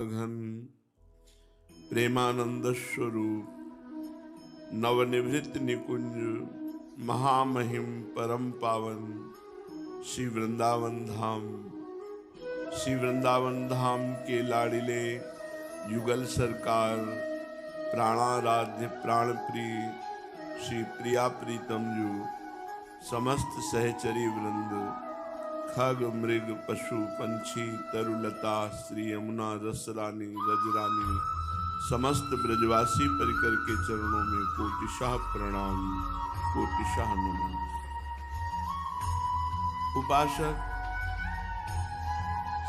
घन प्रेमानंद स्वरूप नवनिवृत्त निकुंज महामहिम परम पावन श्री वृंदावन धाम के लाडिले युगल सरकार प्राणाराध्य प्राणप्रिय श्री प्रिया प्रीतम जू समस्त सहचरी वृंद खग मृग पशु पंछी तरुलता श्री यमुना रसरानी रजरानी समस्त ब्रजवासी परिकर के चरणों में कोटिशाह प्रणाम कोटिशाह नमन। उपासक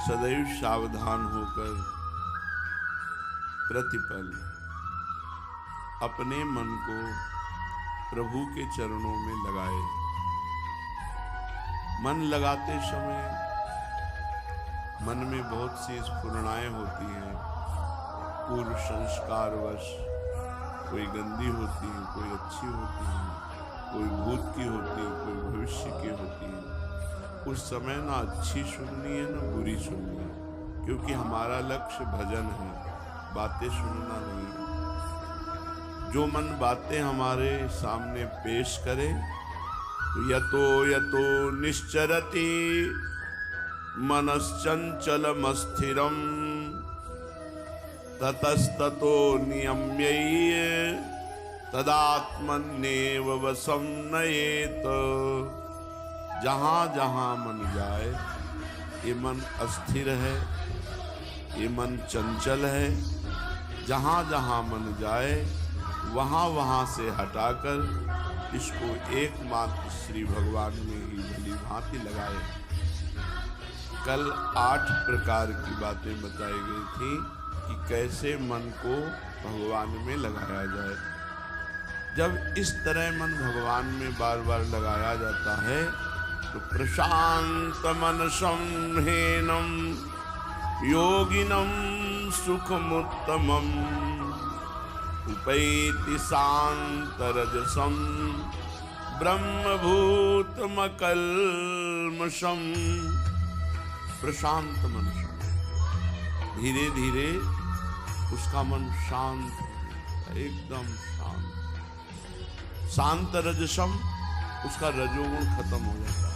सदैव सावधान होकर प्रतिपल अपने मन को प्रभु के चरणों में लगाए। मन लगाते समय मन में बहुत सी स्फुरणाएं होती हैं। पूर्व संस्कारवश कोई गंदी होती है, कोई अच्छी होती है, कोई भूत की होती है, कोई भविष्य की होती है। उस समय ना अच्छी सुननी है ना बुरी सुननी है, क्योंकि हमारा लक्ष्य भजन है, बातें सुनना नहीं है। जो मन बातें हमारे सामने पेश करे यतो यतो निश्चरति मनश्चंचलमस्थिरं ततस्ततो नियम्य तदात्मन्येव वशं नयेत। जहाँ जहाँ मन जाए, ये मन अस्थिर है, ये मन चंचल है। जहाँ जहाँ मन जाए वहाँ वहाँ से हटाकर इसको एकमात्र श्री भगवान में ही भली भांति लगाए। कल 8 प्रकार की बातें बताई गई थी कि कैसे मन को भगवान में लगाया जाए। जब इस तरह मन भगवान में बार बार लगाया जाता है तो प्रशांत मनसं ह्येनं योगिनं सुखमुत्तमम् उपैति शान्तरजसं ब्रह्मभूतमकल्मषम्। प्रशांत मनसं, धीरे धीरे उसका मन शांत हो जाता है, एकदम शांत। शांत रजसम, उसका रजोगुण खत्म हो जाता है,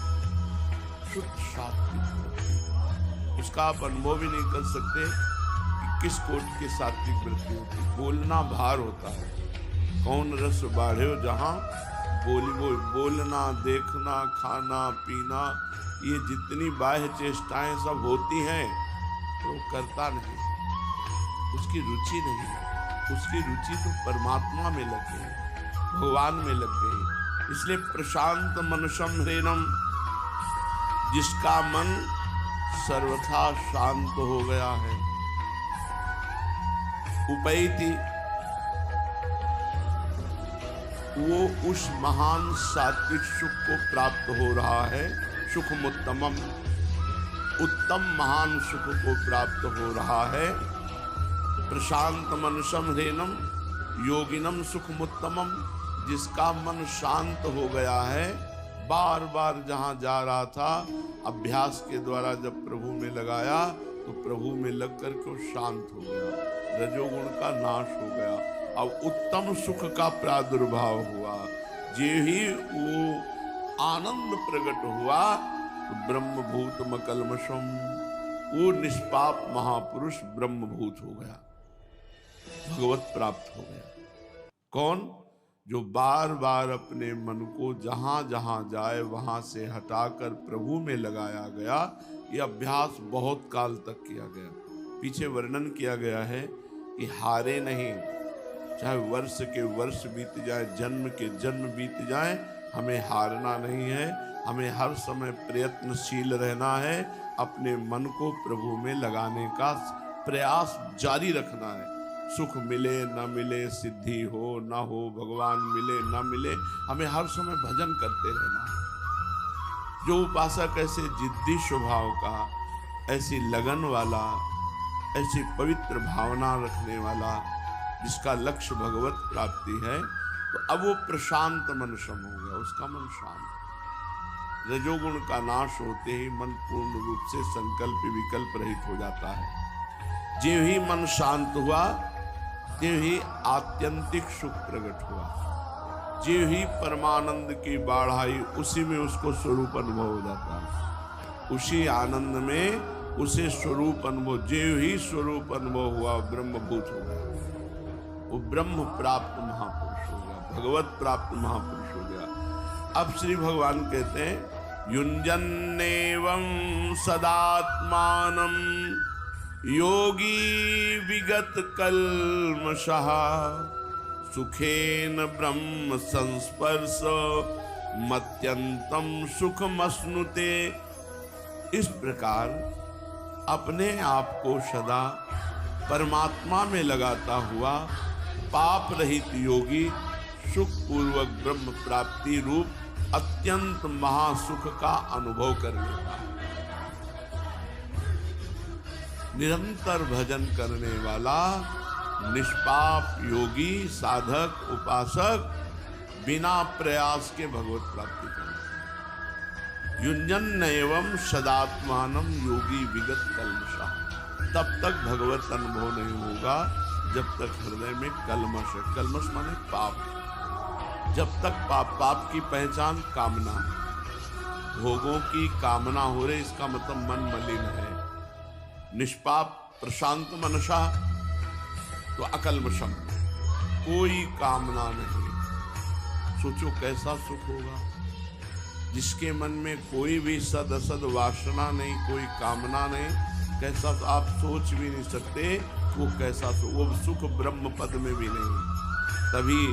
शुद्ध सात्विक। उसका आप अनुभव भी नहीं कर सकते किस कोट के सात्विक वृत्ति होती। बोलना भार होता है, कौन रस बाढ़े जहाँ बोलना, देखना, खाना पीना, ये जितनी बाह्य चेष्टाएं सब होती हैं तो करता नहीं, उसकी रुचि नहीं। उसकी रुचि तो परमात्मा में लग गई, भगवान में लग गई। इसलिए प्रशांत मनसं ह्येनं, जिसका मन सर्वथा शांत हो गया है। उपैति, वो उस महान सात्विक सुख को प्राप्त हो रहा है। सुखमुत्तमम्, उत्तम महान सुख को प्राप्त हो रहा है। प्रशांत मनसं ह्येनं योगिनं सुखमुत्तमम्, जिसका मन शांत हो गया है। बार बार जहाँ जा रहा था, अभ्यास के द्वारा जब प्रभु में लगाया तो प्रभु में लग कर के शांत हो गया, रजोगुण का नाश हो गया। अब उत्तम सुख का प्रादुर्भाव हुआ। जे ही वो आनंद प्रकट हुआ तो ब्रह्मभूतमकल्मषम्, वो निष्पाप महापुरुष ब्रह्मभूत हो गया, भगवत प्राप्त हो गया। कौन? जो बार बार अपने मन को जहाँ जहाँ जाए वहाँ से हटाकर प्रभु में लगाया गया। ये अभ्यास बहुत काल तक किया गया। पीछे वर्णन किया गया है कि हारे नहीं, चाहे वर्ष के वर्ष बीत जाए, जन्म के जन्म बीत जाए, हमें हारना नहीं है। हमें हर समय प्रयत्नशील रहना है, अपने मन को प्रभु में लगाने का प्रयास जारी रखना है। सुख मिले न मिले, सिद्धि हो न हो, भगवान मिले न मिले, हमें हर समय भजन करते रहना है। जो उपासक ऐसे जिद्दी स्वभाव का, ऐसी लगन वाला, ऐसी पवित्र भावना रखने वाला, जिसका लक्ष्य भगवत प्राप्ति है, तो अब वो प्रशांत मनसं हो गया, उसका मन शांत। रजोगुण का नाश होते ही मन पूर्ण रूप से संकल्प विकल्प रहित हो जाता है। ज्यों ही मन शांत हुआ त्यों ही आत्यंतिक सुख प्रकट हुआ। ज्यों ही परमानंद की बाढ़ आई उसी में उसको स्वरूप अनुभव हो जाता है। उसी आनंद में उसे स्वरूप अनुभव, ज्यों ही स्वरूप अनुभव हुआ ब्रह्मभूत हो गया। वो ब्रह्म प्राप्त महापुरुष हो गया, भगवत प्राप्त महापुरुष हो गया। अब श्री भगवान कहते हैं युञ्जन्नेवं सदात्मानं योगी विगत कल्मषः सुखेन ब्रह्म संस्पर्श मत्यंतम सुखमश्नुते। इस प्रकार अपने आप को सदा परमात्मा में लगाता हुआ पाप रहित योगी सुख पूर्वक ब्रह्म प्राप्ति रूप अत्यंत महासुख का अनुभव कर लेता है। निरंतर भजन करने वाला निष्पाप योगी साधक उपासक बिना प्रयास के भगवत प्राप्ति करता है। युञ्जन एवं सदात्मानम योगी विगत कल्मषः। तब तक भगवत अनुभव नहीं होगा जब तक हृदय में कल्मष है। कल्मष माने पाप। जब तक पाप की पहचान कामना, भोगों की कामना हो रही, इसका मतलब मन मलिन है। निष्पाप प्रशांत मनसा तो अकल्मषम, कोई कामना नहीं। सोचो कैसा सुख होगा जिसके मन में कोई भी सद असद वासना नहीं, कोई कामना नहीं। कैसा तो आप सोच भी नहीं सकते वो कैसा सुख, वो सुख ब्रह्म पद में भी नहीं। तभी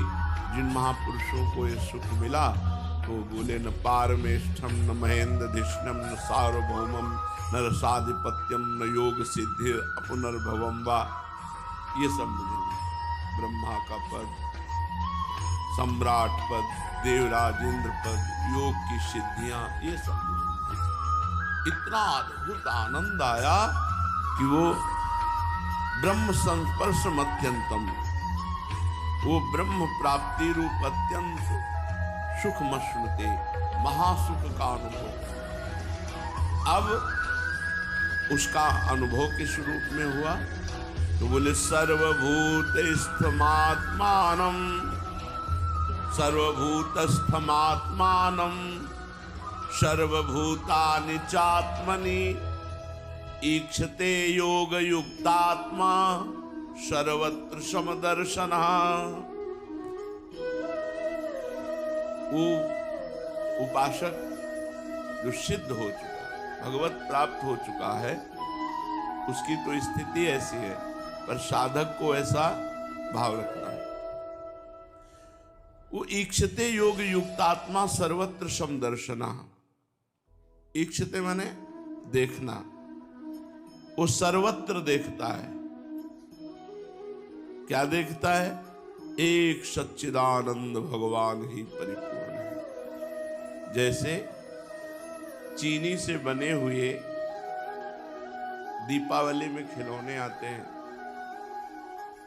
जिन महापुरुषों को ये सुख मिला तो बोले न पारमेष्ठम न महेंद्र धिष्णम न सार्वभौमम न रसाधिपत्यम न योग सिद्धि अपुनर्भवम वा। ये सब मिलेंगे। ब्रह्मा का पद, सम्राट पद, देवराज इंद्र पद, योग की सिद्धियां, ये सब मिलेंगे। इतना अद्भुत आनंद आया कि वो ब्रह्म संस्पर्श अत्यंतम, वो ब्रह्म प्राप्ति रूप अत्यंत सुख मश्नुते, महासुख का अनुभव। अब उसका अनुभव किस रूप में हुआ तो बोले सर्वभूतस्थमात्मानं सर्वभूतस्थमात्मानं सर्वभूतानि चात्मनि ईक्षते योग युक्तात्मा सर्वत्र समदर्शनः। वो उपासक जो सिद्ध हो चुका, भगवत प्राप्त हो चुका है, उसकी तो स्थिति ऐसी है, पर साधक को ऐसा भाव रखना है। वो ईक्षते योग युक्तात्मा सर्वत्र समदर्शना। ईक्षते माने देखना, वो सर्वत्र देखता है। क्या देखता है? एक सच्चिदानंद भगवान ही परिपूर्ण है। जैसे चीनी से बने हुए दीपावली में खिलौने आते हैं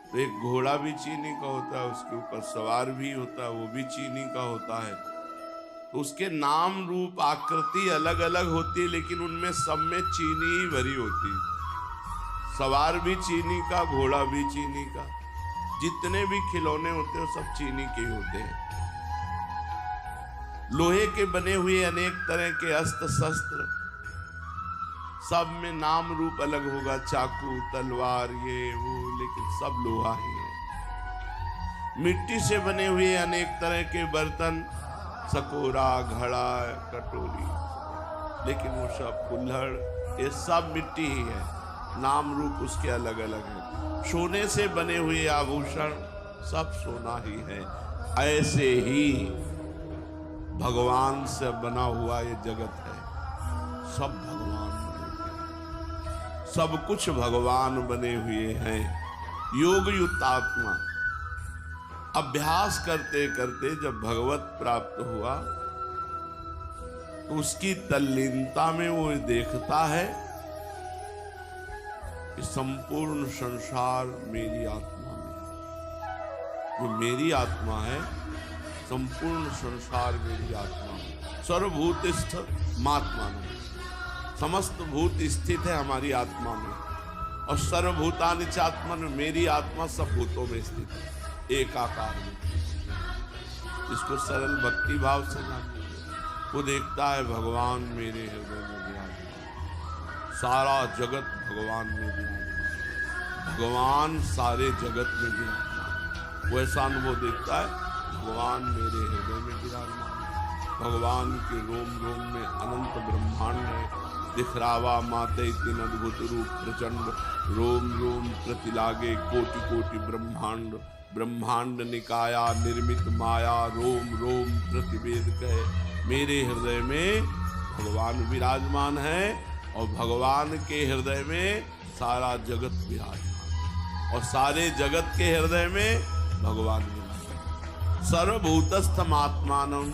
तो एक घोड़ा भी चीनी का होता है, उसके ऊपर सवार भी होता है, वो भी चीनी का होता है। तो उसके नाम रूप आकृति अलग अलग होती है, लेकिन उनमें सब में चीनी ही भरी होती है। सवार भी चीनी का, घोड़ा भी चीनी का, जितने भी खिलौने होते हैं सब चीनी के ही होते हैं। लोहे के बने हुए अनेक तरह के अस्त्र शस्त्र, सब में नाम रूप अलग होगा, चाकू तलवार ये वो, लेकिन सब लोहा ही है। मिट्टी से बने हुए अनेक तरह के बर्तन, सकोरा, घड़ा, कटोरी, लेकिन वो सब कुल्हड़, ये सब मिट्टी ही है, नाम रूप उसके अलग अलग है। सोने से बने हुए आभूषण, सब सोना ही है। ऐसे ही भगवान से बना हुआ ये जगत है, सब भगवान बने हुए, सब कुछ भगवान बने हुए हैं। योग युक्त आत्मा अभ्यास करते करते जब भगवत प्राप्त हुआ तो उसकी तल्लीनता में वो देखता है कि संपूर्ण संसार मेरी आत्मा में है। जो मेरी आत्मा है, संपूर्ण संसार मेरी आत्मा में। सर्वभूतस्थ मात्मा में, समस्त भूत स्थित है हमारी आत्मा में। और सर्वभूतानि चात्मन, मेरी आत्मा सब भूतों में स्थित है, एक आकार में। इसको सरल भक्ति भाव से जाने, वो देखता है भगवान मेरे हृदय में विराजमान, सारा जगत भगवान में विराजमान, भगवान सारे जगत में विराजमान। वो ऐसा अनुभव देखता है, भगवान मेरे हृदय में विराजमान, भगवान के रोम रोम में अनंत ब्रह्मांड है। दिखरावा माते तीन अद्भुत रूप प्रचंड, रोम रोम प्रति लागे कोटि कोटि ब्रह्मांड। ब्रह्मांड निकाया निर्मित माया, रोम रोम प्रतिवेद कहे। मेरे हृदय में भगवान विराजमान है और भगवान के हृदय में सारा जगत विराजमान, और सारे जगत के हृदय में भगवान विराजमान। सर्वभूतस्थम आत्मानम,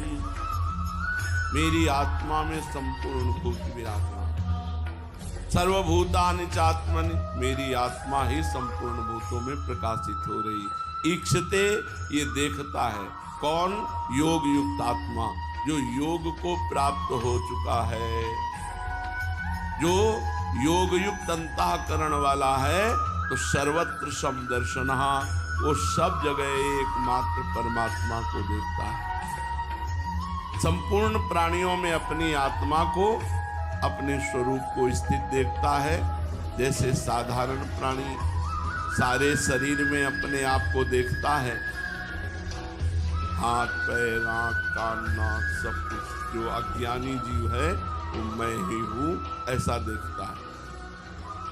मेरी आत्मा में संपूर्ण भूत विराजमान। सर्वभूतानि चात्मनि, मेरी आत्मा ही संपूर्ण भूतों में प्रकाशित हो रही। ईक्षते, ये देखता है कौन? योग युक्त आत्मा, जो योग को प्राप्त हो चुका है, जो योग युक्त अंतःकरण वाला है। तो सर्वत्र समदर्शनः, वो सब जगह एकमात्र परमात्मा को देखता है। संपूर्ण प्राणियों में अपनी आत्मा को, अपने स्वरूप को स्थित देखता है। जैसे साधारण प्राणी सारे शरीर में अपने आप को देखता है, हाथ पैर आंख कान नाक सब कुछ। जो अज्ञानी जीव है वो मैं ही हूँ ऐसा देखता है।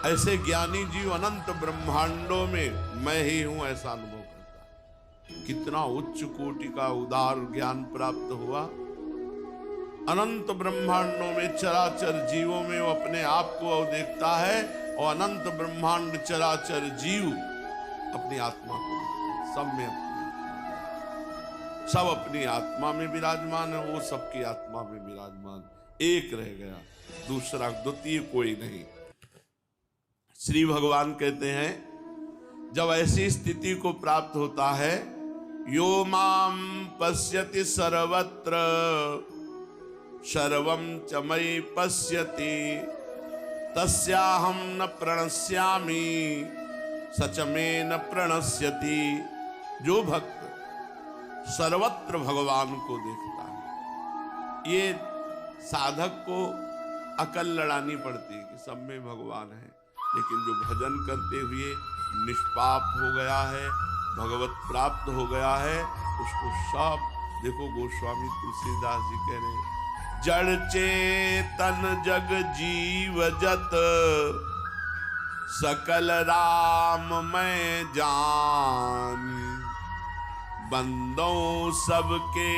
ऐसे ज्ञानी जीव अनंत ब्रह्मांडों में मैं ही हूँ ऐसा अनुभव करता है। कितना उच्च कोटि का उदार ज्ञान प्राप्त हुआ। अनंत ब्रह्मांडों में चराचर जीवों में वो अपने आप को देखता है, और अनंत ब्रह्मांड चराचर जीव अपनी आत्मा को, सब में सब अपनी आत्मा में विराजमान है। वो सबकी आत्मा में विराजमान, एक रह गया, दूसरा द्वितीय कोई नहीं। श्री भगवान कहते हैं, जब ऐसी स्थिति को प्राप्त होता है, यो माम पश्यति सर्वत्र सर्वं च मयि पश्यति तस्याहं न प्रणश्यामि सच में न प्रणश्यति। जो भक्त सर्वत्र भगवान को देखता है, ये साधक को अकल लड़ानी पड़ती है कि सब में भगवान है, लेकिन जो भजन करते हुए निष्पाप हो गया है, भगवत प्राप्त हो गया है, उसको सब, देखो गोस्वामी तुलसीदास जी कह रहे हैं, जड़ चेतन जग जीव जत सकल राम मैं जान, बंदों सबके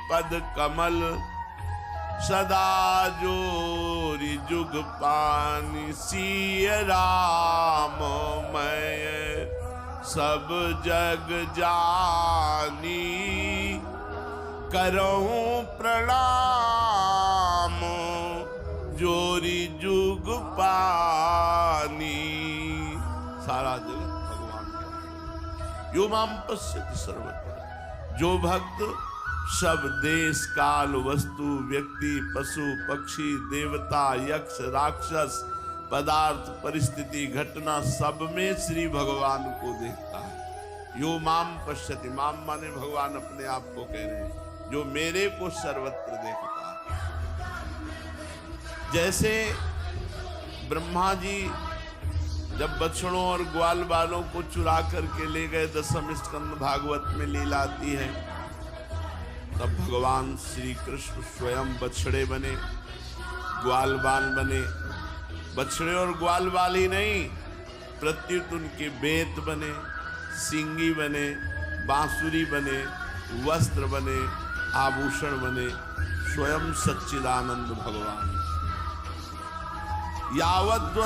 पद कमल सदा जोरी जुग पानी। सिय राम मैं सब जग जानी, करऊं प्रणाम जोरी जुग पानी। सारा जगत भगवान का। यो माम पश्यति सर्वत्र, जो भक्त सब देश काल वस्तु व्यक्ति पशु पक्षी देवता यक्ष राक्षस पदार्थ परिस्थिति घटना सब में श्री भगवान को देखता है। यो माम पश्यति, माम माने भगवान अपने आप को कह रहे हैं, जो मेरे को सर्वत्र देखता है। जैसे ब्रह्मा जी जब बछड़ों और ग्वाल बालों को चुरा करके ले गए, दसम स्कंद भागवत में लीला आती है, तब भगवान श्री कृष्ण स्वयं बछड़े बने, ग्वाल बाल बने। बछड़े और ग्वाल बाल ही नहीं, प्रत्युत उनके बेत बने, सिंगी बने, बांसुरी बने, वस्त्र बने, आभूषण बने, स्वयं सच्चिदानंद भगवान। यावत्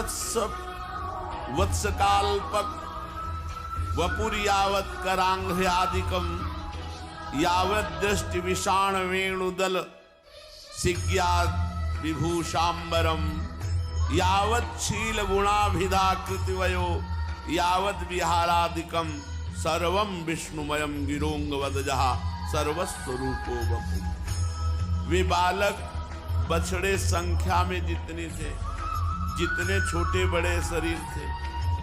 वत्सकाल्पक वपुर यावत् करांघ्यादिकम, यावत् दृष्टि विषाण वेणुदल सिज्ञात विभूषांबरम, यावत् शील गुणाभिधा कृतिवयो, यावत् विहारादिकम सर्वम विष्णुमयम गिरोंग वदजः सर्वस्वरूपो वपु। वे बालक बछड़े संख्या में जितने थे, जितने छोटे बड़े शरीर थे,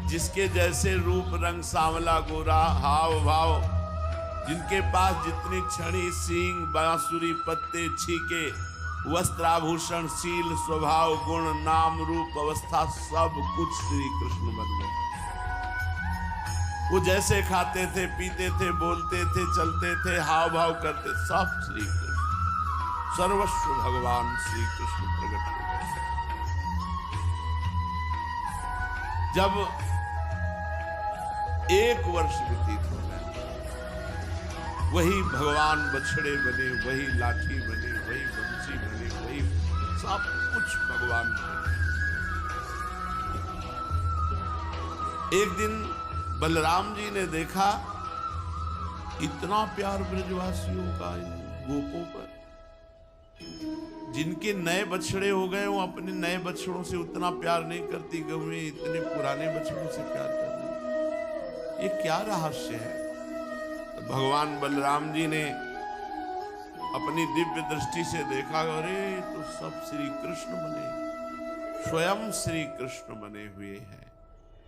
जिसके जैसे रूप रंग सांवला गोरा हाव भाव, जिनके पास जितनी छड़ी सींग बांसुरी पत्ते छीके वस्त्राभूषण शील स्वभाव गुण नाम रूप अवस्था सब कुछ श्री कृष्ण बन गए। वो जैसे खाते थे पीते थे बोलते थे चलते थे हाव भाव करते सब श्री कृष्ण, सर्वस्व भगवान श्री कृष्ण प्रकट हो गए। जब 1 वर्ष व्यतीत हो गया, वही भगवान बछड़े बने, वही लाठी बने, वही बंसी बने, वही सब कुछ भगवान बने। एक दिन बलराम जी ने देखा इतना प्यार ब्रजवासियों का इन गोपों पर, जिनके नए बछड़े हो गए वो अपने नए बछड़ों से उतना प्यार नहीं करती, गौएं इतने पुराने बछड़ों से प्यार कर रही, ये क्या रहस्य है? तो भगवान बलराम जी ने अपनी दिव्य दृष्टि से देखा, अरे तो सब श्री कृष्ण बने, स्वयं श्री कृष्ण बने हुए हैं।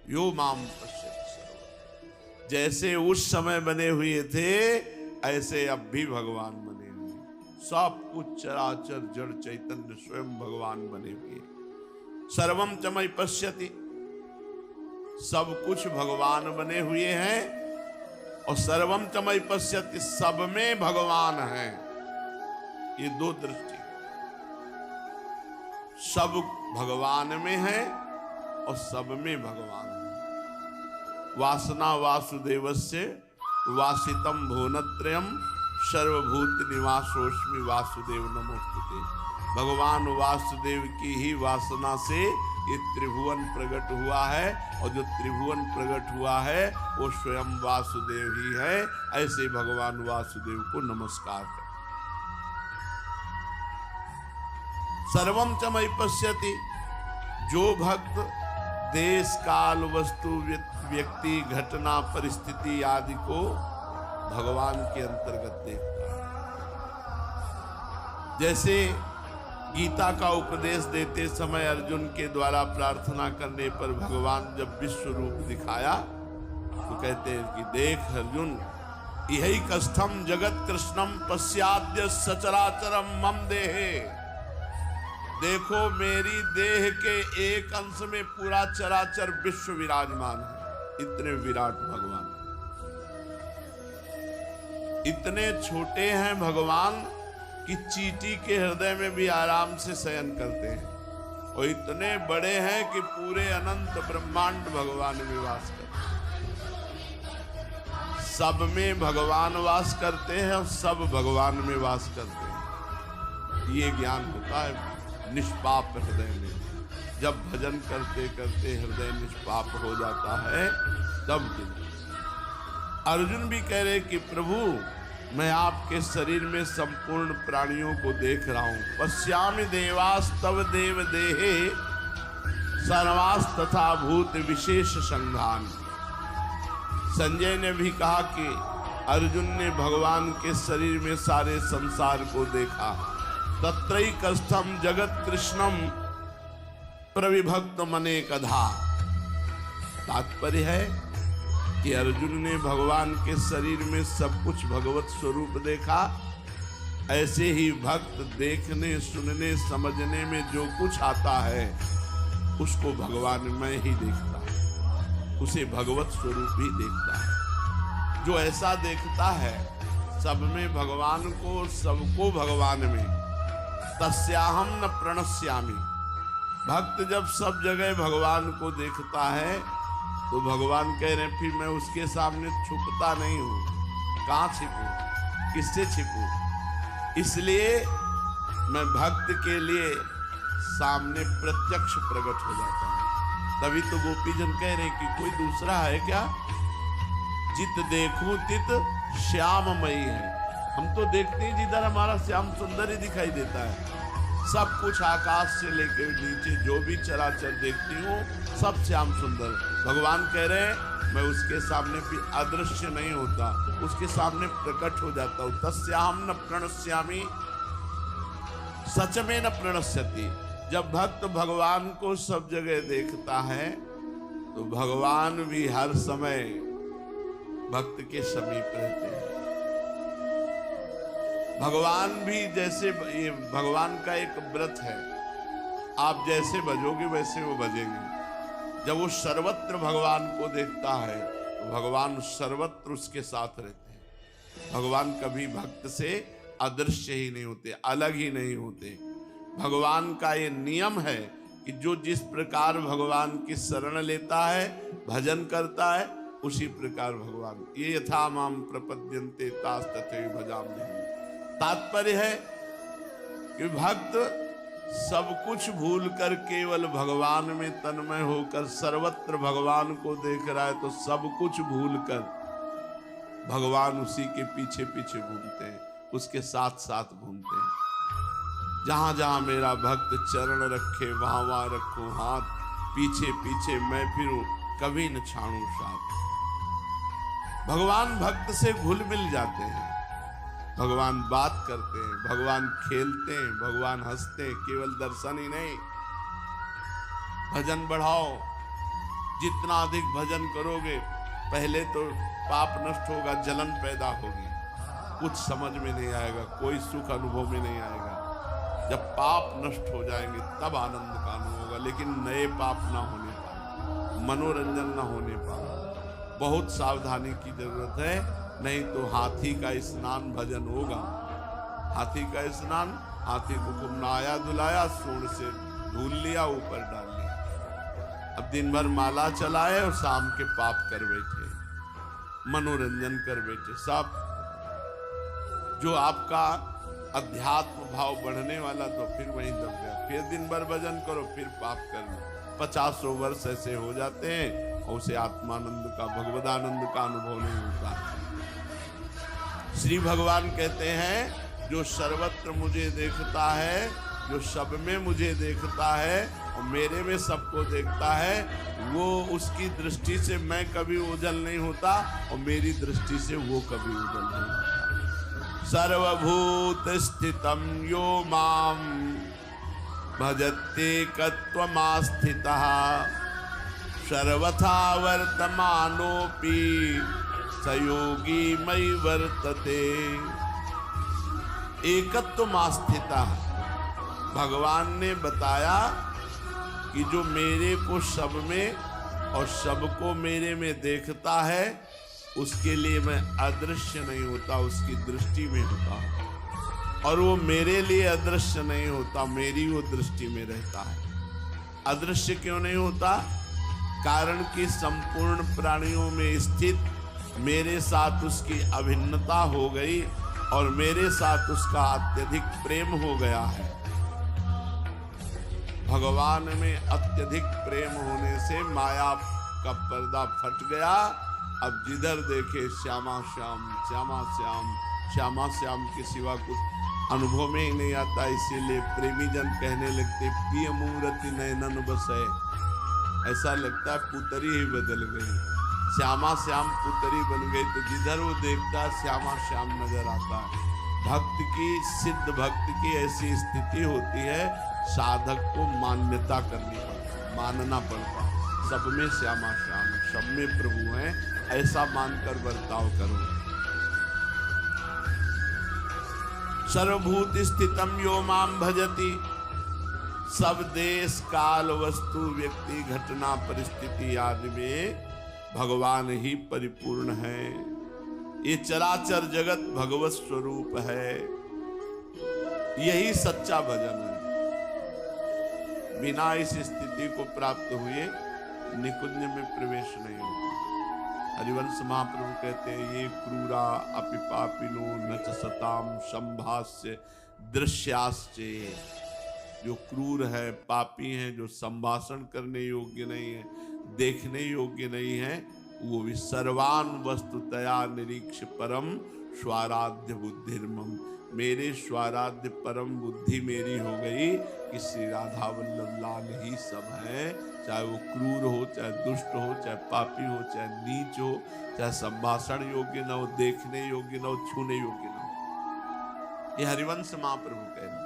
यो माम पश्यति सर्वं, जैसे उस समय बने हुए थे ऐसे अब भी भगवान बने हुए, सब कुछ चराचर जड़ चैतन्य स्वयं भगवान बने हुए। सर्वम च मयि पश्यति, सब कुछ भगवान बने हुए हैं, और सर्वम च मयि पश्यति, सब में भगवान है। ये दो दृष्टि, सब भगवान में है और सब में भगवान है। वासना वासुदेवस्य वासितम भुवनत्रयम् सर्वभूत निवासोस्मि वासुदेव नमोस्तुते। भगवान वासुदेव की ही वासना से ये त्रिभुवन प्रकट हुआ है, और जो त्रिभुवन प्रकट हुआ है वो स्वयं वासुदेव ही है। ऐसे भगवान वासुदेव को नमस्कार है। सर्वम च मयि पश्यति, जो भक्त देश काल वस्तु व्यक्ति घटना परिस्थिति आदि को भगवान के अंतर्गत देखता है। जैसे गीता का उपदेश देते समय अर्जुन के द्वारा प्रार्थना करने पर भगवान जब विश्व रूप दिखाया तो कहते हैं कि देख अर्जुन, यही कष्टम जगत कृष्णम पश्याद्य सचराचरम मम देहे। देखो मेरी देह के एक अंश में पूरा चराचर विश्व विराजमान है। इतने विराट भगवान, इतने छोटे हैं भगवान कि चींटी के हृदय में भी आराम से शयन करते हैं, और इतने बड़े हैं कि पूरे अनंत ब्रह्मांड भगवान में वास करते हैं। सब में भगवान वास करते हैं और सब भगवान में वास करते हैं। ये ज्ञान होता है निष्पाप हृदय में। जब भजन करते करते हृदय निष्पाप हो जाता है तब। अर्जुन भी कह रहे कि प्रभु मैं आपके शरीर में संपूर्ण प्राणियों को देख रहा हूं। पश्यामि देवास तव देव देहे सर्वास तथा भूत विशेष संघान। संजय ने भी कहा कि अर्जुन ने भगवान के शरीर में सारे संसार को देखा। तत्रैकस्थम जगत कृष्णम प्रविभक्त मने कधा। तात्पर्य है कि अर्जुन ने भगवान के शरीर में सब कुछ भगवत स्वरूप देखा। ऐसे ही भक्त देखने सुनने समझने में जो कुछ आता है उसको भगवान में ही देखता है, उसे भगवत स्वरूप ही देखता है। जो ऐसा देखता है सब में भगवान को, सबको भगवान में, तस्याहम न प्रणश्यामि। भक्त जब सब जगह भगवान को देखता है तो भगवान कह रहे हैं फिर मैं उसके सामने छुपता नहीं हूं। कहां छिपूं, किससे छिपूं? इसलिए मैं भक्त के लिए सामने प्रत्यक्ष प्रकट हो जाता हूं। तभी तो गोपीजन कह रहे हैं कि कोई दूसरा है क्या? जित देखूं तित श्याममयी है। हम तो देखते हैं जिधर हमारा श्याम सुंदर ही दिखाई देता है। सब कुछ आकाश से लेकर नीचे जो भी चराचर देखती हूँ सब श्याम सुंदर। भगवान कह रहे हैं मैं उसके सामने भी अदृश्य नहीं होता, उसके सामने प्रकट हो जाता हूँ। तस्याहम न प्रणश्यामि सच में न प्रणश्यति। जब भक्त भगवान को सब जगह देखता है तो भगवान भी हर समय भक्त के समीप रहते हैं। भगवान भी जैसे, ये भगवान का एक व्रत है, आप जैसे भजोगे वैसे वो भजेंगे। जब वो सर्वत्र भगवान को देखता है तो भगवान सर्वत्र उसके साथ रहते हैं। भगवान कभी भक्त से अदृश्य ही नहीं होते, अलग ही नहीं होते। भगवान का ये नियम है कि जो जिस प्रकार भगवान की शरण लेता है, भजन करता है, उसी प्रकार भगवान, ये यथा माम प्रपद्यन्ते तास तथैव भजाम्यहम्। तात्पर्य है कि भक्त सब कुछ भूल कर केवल भगवान में तन्मय होकर सर्वत्र भगवान को देख रहा है, तो सब कुछ भूल कर भगवान उसी के पीछे पीछे घूमते हैं, उसके साथ साथ घूमते हैं। जहां जहां मेरा भक्त चरण रखे वहां वहां रखो हाथ, पीछे पीछे मैं फिरूं कभी न छाड़ू साथ। भगवान भक्त से घुल मिल जाते हैं, भगवान बात करते हैं, भगवान खेलते हैं, भगवान हंसते हैं, केवल दर्शन ही नहीं। भजन बढ़ाओ, जितना अधिक भजन करोगे, पहले तो पाप नष्ट होगा, जलन पैदा होगी, कुछ समझ में नहीं आएगा, कोई सुख अनुभव में नहीं आएगा। जब पाप नष्ट हो जाएंगे तब आनंद का अनुभव होगा, लेकिन नए पाप ना होने पाए, मनोरंजन ना होने पाए, बहुत सावधानी की जरूरत है। नहीं तो हाथी का स्नान भजन होगा। हाथी का स्नान, हाथी को खूब नहाया धुलाया, सूंड से धूल लिया, ऊपर डाल लिया। अब दिन भर माला चलाए और शाम के पाप कर बैठे, मनोरंजन कर बैठे। सब जो आपका अध्यात्म भाव बढ़ने वाला तो फिर वहीं दब गया। फिर दिन भर भजन करो, फिर पाप कर लो। 50 वर्ष ऐसे हो जाते हैं और उसे आत्मानंद का, भगवदानंद का अनुभव नहीं होता। श्री भगवान कहते हैं जो सर्वत्र मुझे देखता है, जो सब में मुझे देखता है और मेरे में सबको देखता है, वो, उसकी दृष्टि से मैं कभी ओझल नहीं होता और मेरी दृष्टि से वो कभी ओझल नहीं होता। सर्वभूत स्थितम यो माम भजत्येकत्वमास्थितः सर्वथा वर्तमानोऽपि सयोगी मयि वर्तते। एकत्वमास्थितः, भगवान ने बताया कि जो मेरे को सब में और सबको मेरे में देखता है, उसके लिए मैं अदृश्य नहीं होता, उसकी दृष्टि में होता हूं। और वो मेरे लिए अदृश्य नहीं होता, मेरी वो दृष्टि में रहता है। अदृश्य क्यों नहीं होता? कारण कि संपूर्ण प्राणियों में स्थित मेरे साथ उसकी अभिन्नता हो गई और मेरे साथ उसका अत्यधिक प्रेम हो गया है। भगवान में अत्यधिक प्रेम होने से माया का पर्दा फट गया। अब जिधर देखे श्यामा श्याम, श्यामा श्याम, श्यामा श्याम के सिवा कुछ अनुभव में ही नहीं आता। इसीलिए प्रेमी जन कहने लगते प्रिय मूर्ति नयनन बसे। ऐसा लगता है पुतरी ही बदल गई, श्यामा श्याम पुतरी बन गई, तो जिधर वो देखता श्यामा श्याम नजर आता है। भक्त की, सिद्ध भक्त की ऐसी स्थिति होती है, साधक को मान्यता करनी पड़ती है, मानना पड़ता है। सब में श्यामा श्याम, सब में प्रभु है, ऐसा मानकर बर्ताव करो। सर्वभूत स्थितम यो माम भजति, सब देश काल वस्तु व्यक्ति घटना परिस्थिति आदि में भगवान ही परिपूर्ण है। ये चराचर जगत भगवत स्वरूप है। यही सच्चा भजन है। बिना इस स्थिति को प्राप्त हुए निकुंज में प्रवेश नहीं होता। हरिवंश महाप्रभु कहते हैं ये क्रूरा अपि पापिनो न च सताम संभाष्य दृश्याश्चे। जो क्रूर है, पापी हैं, जो संभाषण करने योग्य नहीं है, देखने योग्य नहीं है, वो भी सर्वान वस्तुतया निरीक्ष परम स्वाराध्य बुद्धिर्मम। मेरे स्वाराध्य परम बुद्धि मेरी हो गई कि श्री राधा वल्लभ लाल ही सब है। चाहे वो क्रूर हो, चाहे दुष्ट हो, चाहे पापी हो, चाहे नीच हो, चाहे संभाषण योग्य न हो, देखने योग्य न हो, छूने योग्य न हो। ये हरिवंश महाप्रभु कह रहे।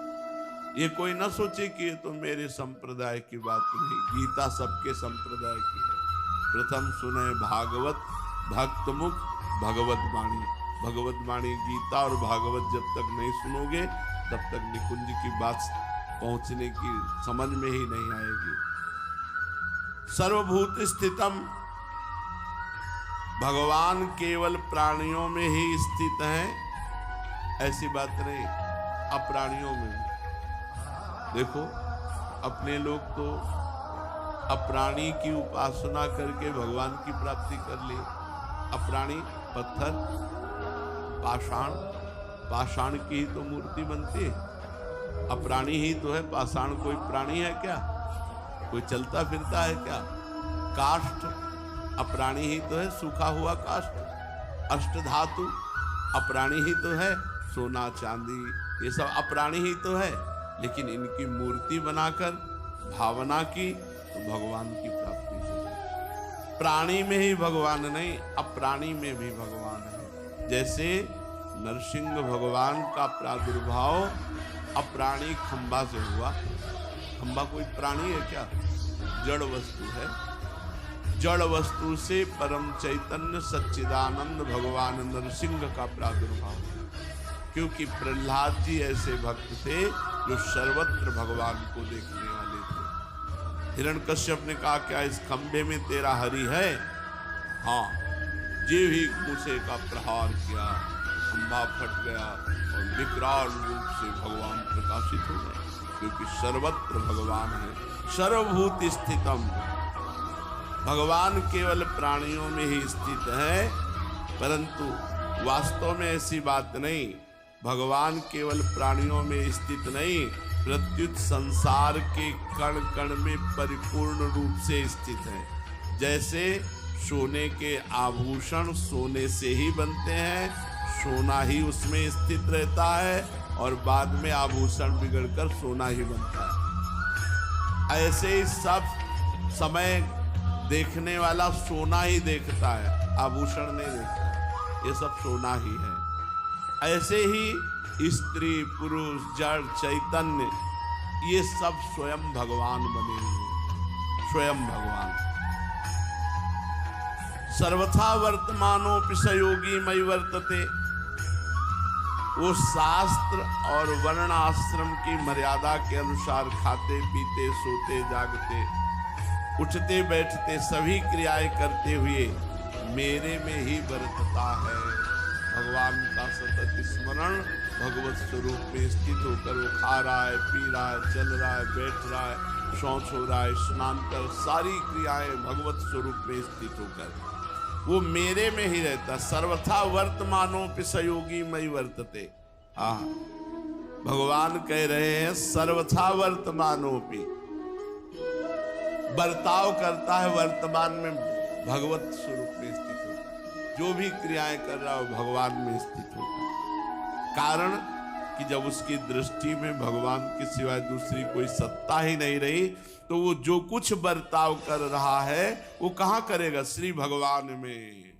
ये कोई न सोचे कि ये तो मेरे संप्रदाय की बात नहीं, गीता सबके संप्रदाय की है। प्रथम सुने भागवत भक्त मुख भगवत वाणी। भगवत वाणी गीता और भागवत जब तक नहीं सुनोगे तब तक निकुंज की बात पहुंचने की समझ में ही नहीं आएगी। सर्वभूत स्थितम, भगवान केवल प्राणियों में ही स्थित हैं ऐसी बात नहीं, अप्राणियों में भी। देखो अपने लोग तो अप्राणी की उपासना करके भगवान की प्राप्ति कर ली। अप्राणी पत्थर, पाषाण, पाषाण की ही तो मूर्ति बनती है। अप्राणी ही तो है पाषाण, कोई प्राणी है क्या? कोई चलता फिरता है क्या? काष्ठ अप्राणी ही तो है, सूखा हुआ काष्ठ। अष्टधातु अप्राणी ही तो है, सोना चांदी ये सब अप्राणी ही तो है। लेकिन इनकी मूर्ति बनाकर भावना की तो भगवान की प्राप्ति हो। प्राणी में ही भगवान नहीं, अप्राणी में भी भगवान है। जैसे नरसिंह भगवान का प्रादुर्भाव अप्राणी खंबा से हुआ। खंबा कोई प्राणी है क्या? जड़ वस्तु है। जड़ वस्तु से परम चैतन्य सच्चिदानंद भगवान नरसिंह का प्रादुर्भाव, क्योंकि प्रहलाद जी ऐसे भक्त थे जो सर्वत्र भगवान को देखने वाले थे। हिरण्यकश्यप ने कहा क्या इस खंबे में तेरा हरि है? हाँ। जे ही मूसे का प्रहार किया, खंबा फट गया और विकराल रूप से भगवान प्रकाशित हो गए, क्योंकि सर्वत्र भगवान है। सर्वभूत स्थितम, भगवान केवल प्राणियों में ही स्थित है, परंतु वास्तव में ऐसी बात नहीं। भगवान केवल प्राणियों में स्थित नहीं, प्रत्युत संसार के कण कण में परिपूर्ण रूप से स्थित है। जैसे सोने के आभूषण सोने से ही बनते हैं, सोना ही उसमें स्थित रहता है और बाद में आभूषण बिगड़कर सोना ही बनता है। ऐसे ही सब समय देखने वाला सोना ही देखता है, आभूषण नहीं देखता। ये सब सोना ही है। ऐसे ही स्त्री पुरुष जड़ चैतन्य ये सब स्वयं भगवान बने हुए, स्वयं भगवान। सर्वथा वर्तमानोपि स योगी मयि वर्तते, वो शास्त्र और वर्ण आश्रम की मर्यादा के अनुसार खाते पीते सोते जागते उठते बैठते सभी क्रियाएं करते हुए मेरे में ही वर्तता है। भगवान का सतत स्मरण, भगवत स्वरूप में स्थित होकर वो खा रहा है, पी रहा है, चल रहा है, बैठ रहा है, शौच हो रहा है, स्नान कर, सारी क्रियाएं भगवत स्वरूप में स्थित होकर वो मेरे में ही रहता। सर्वथा वर्तमानोपि स योगी मयि वर्तते। हाँ, भगवान कह रहे हैं सर्वथा वर्तमानोपि, बर्ताव करता है वर्तमान में भगवत स्वरूप में स्थित होता। जो भी क्रियाएं कर रहा है भगवान में स्थित होता। कारण कि जब उसकी दृष्टि में भगवान के सिवाय दूसरी कोई सत्ता ही नहीं रही, तो वो जो कुछ बर्ताव कर रहा है वो कहां करेगा? श्री भगवान में।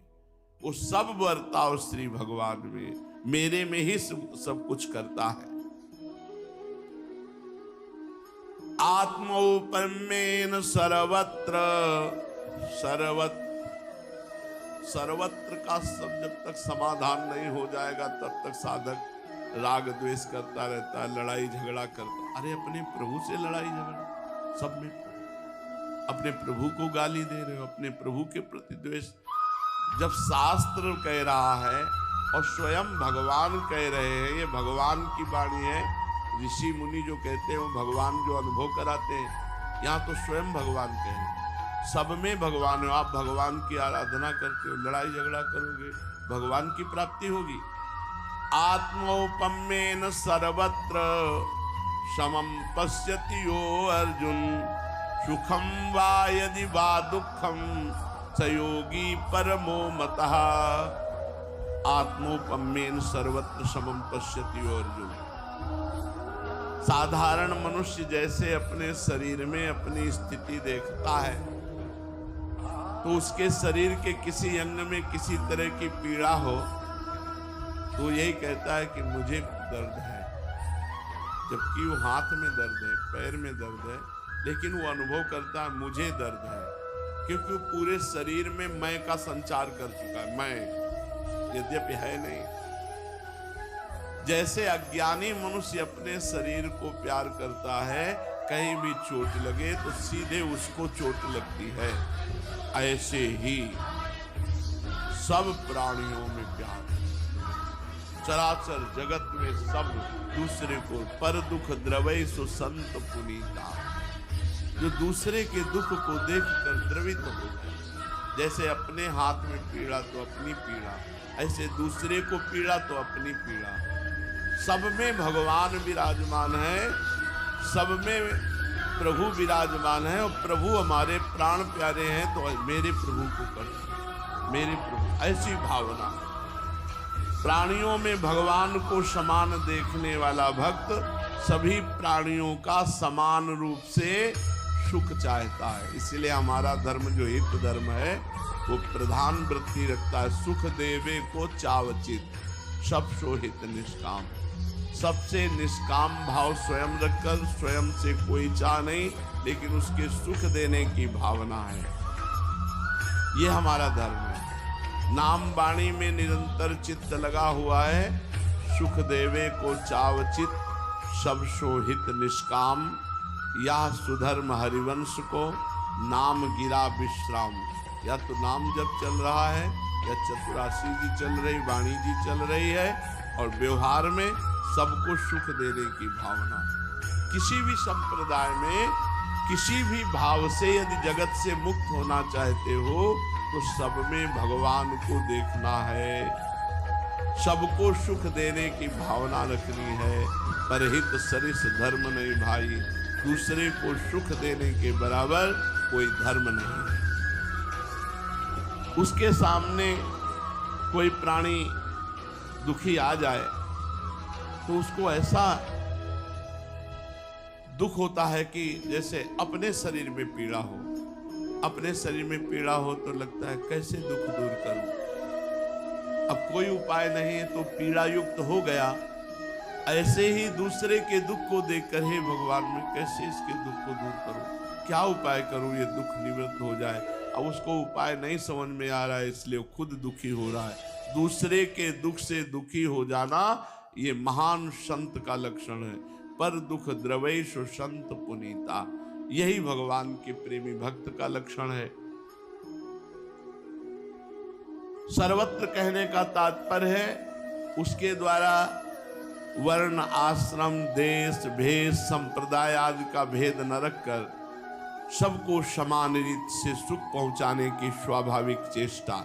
वो सब बर्ताव श्री भगवान में, मेरे में ही सब कुछ करता है। आत्मौपम्येन सर्वत्र, सर्वत्र का सब जब तक समाधान नहीं हो जाएगा तब तक साधक राग द्वेष करता रहता है, लड़ाई झगड़ा करता। अरे अपने प्रभु से लड़ाई झगड़ा, सब में अपने प्रभु को गाली दे रहे हो, अपने प्रभु के प्रति द्वेष। जब शास्त्र कह रहा है और स्वयं भगवान कह रहे हैं, ये भगवान की वाणी है। ऋषि मुनि जो कहते हैं वो भगवान जो अनुभव कराते हैं, यहाँ तो स्वयं भगवान कह रहे हैं। सब में भगवान हो, आप भगवान की आराधना करते हो, लड़ाई झगड़ा करोगे भगवान की प्राप्ति होगी। आत्मौपम्येन सर्वत्र समं पश्यति यो अर्जुन, सुखम वा यदि वा दुखम स योगी परमो मतः। आत्मौपम्येन सर्वत्र समं पश्यति यो अर्जुन। साधारण मनुष्य जैसे अपने शरीर में अपनी स्थिति देखता है, तो उसके शरीर के किसी अंग में किसी तरह की पीड़ा हो तो यही कहता है कि मुझे दर्द है, जबकि वो हाथ में दर्द है, पैर में दर्द है, लेकिन वो अनुभव करता है मुझे दर्द है। क्योंकि पूरे शरीर में मैं का संचार कर चुका है, मैं यद्यपि है नहीं। जैसे अज्ञानी मनुष्य अपने शरीर को प्यार करता है, कहीं भी चोट लगे तो सीधे उसको चोट लगती है, ऐसे ही सब प्राणियों में प्यार। चराचर जगत में सब दूसरे को पर दुख द्रवै सो संत पुनीता, जो दूसरे के दुख को देखकर द्रवित हो जाए। जैसे अपने हाथ में पीड़ा तो अपनी पीड़ा, ऐसे दूसरे को पीड़ा तो अपनी पीड़ा। सब में भगवान विराजमान है, सब में प्रभु विराजमान है, और प्रभु हमारे प्राण प्यारे हैं तो मेरे प्रभु को कर, मेरे प्रभु, ऐसी भावना। प्राणियों में भगवान को समान देखने वाला भक्त सभी प्राणियों का समान रूप से सुख चाहता है। इसलिए हमारा धर्म जो हित धर्म है वो प्रधान वृत्ति रखता है, सुख देवे को चावचित सब सो हित निष्काम। सबसे निष्काम भाव स्वयं रखकर, स्वयं से कोई चाह नहीं, लेकिन उसके सुख देने की भावना है। ये हमारा धर्म है। नाम वाणी में निरंतर चित्त लगा हुआ है, सुख देवे को चावचित सब सो हित निष्काम। या सुधर्म हरिवंश को नाम गिरा विश्राम। या तो नाम जब चल रहा है, या चतुरासी जी चल रही, वाणी जी चल रही है, और व्यवहार में सबको सुख देने की भावना। किसी भी संप्रदाय में किसी भी भाव से यदि जगत से मुक्त होना चाहते हो तो सब में भगवान को देखना है, सबको सुख देने की भावना रखनी है। परहित सरिस धर्म नहीं भाई, दूसरे को सुख देने के बराबर कोई धर्म नहीं है। उसके सामने कोई प्राणी दुखी आ जाए तो उसको ऐसा दुख होता है कि जैसे अपने शरीर में पीड़ा हो। अपने शरीर में पीड़ा हो तो लगता है कैसे दुख दूर करूं। अब कोई उपाय नहीं है तो पीड़ा युक्त हो गया। ऐसे ही दूसरे के दुख को देखकर, हे भगवान मैं कैसे इसके दुख को दूर करूं, क्या उपाय करूं ये दुख निवृत्त हो जाए। अब उसको उपाय नहीं समझ में आ रहा है, इसलिए खुद दुखी हो रहा है। दूसरे के दुख से दुखी हो जाना ये महान संत का लक्षण है। पर दुख द्रवैश संत पुनीता, यही भगवान के प्रेमी भक्त का लक्षण है। सर्वत्र कहने का तात्पर्य है उसके द्वारा वर्ण, आश्रम, देश, भेष, संप्रदाय आदि का भेद न रखकर सबको समान रीत से सुख पहुंचाने की स्वाभाविक चेष्टा।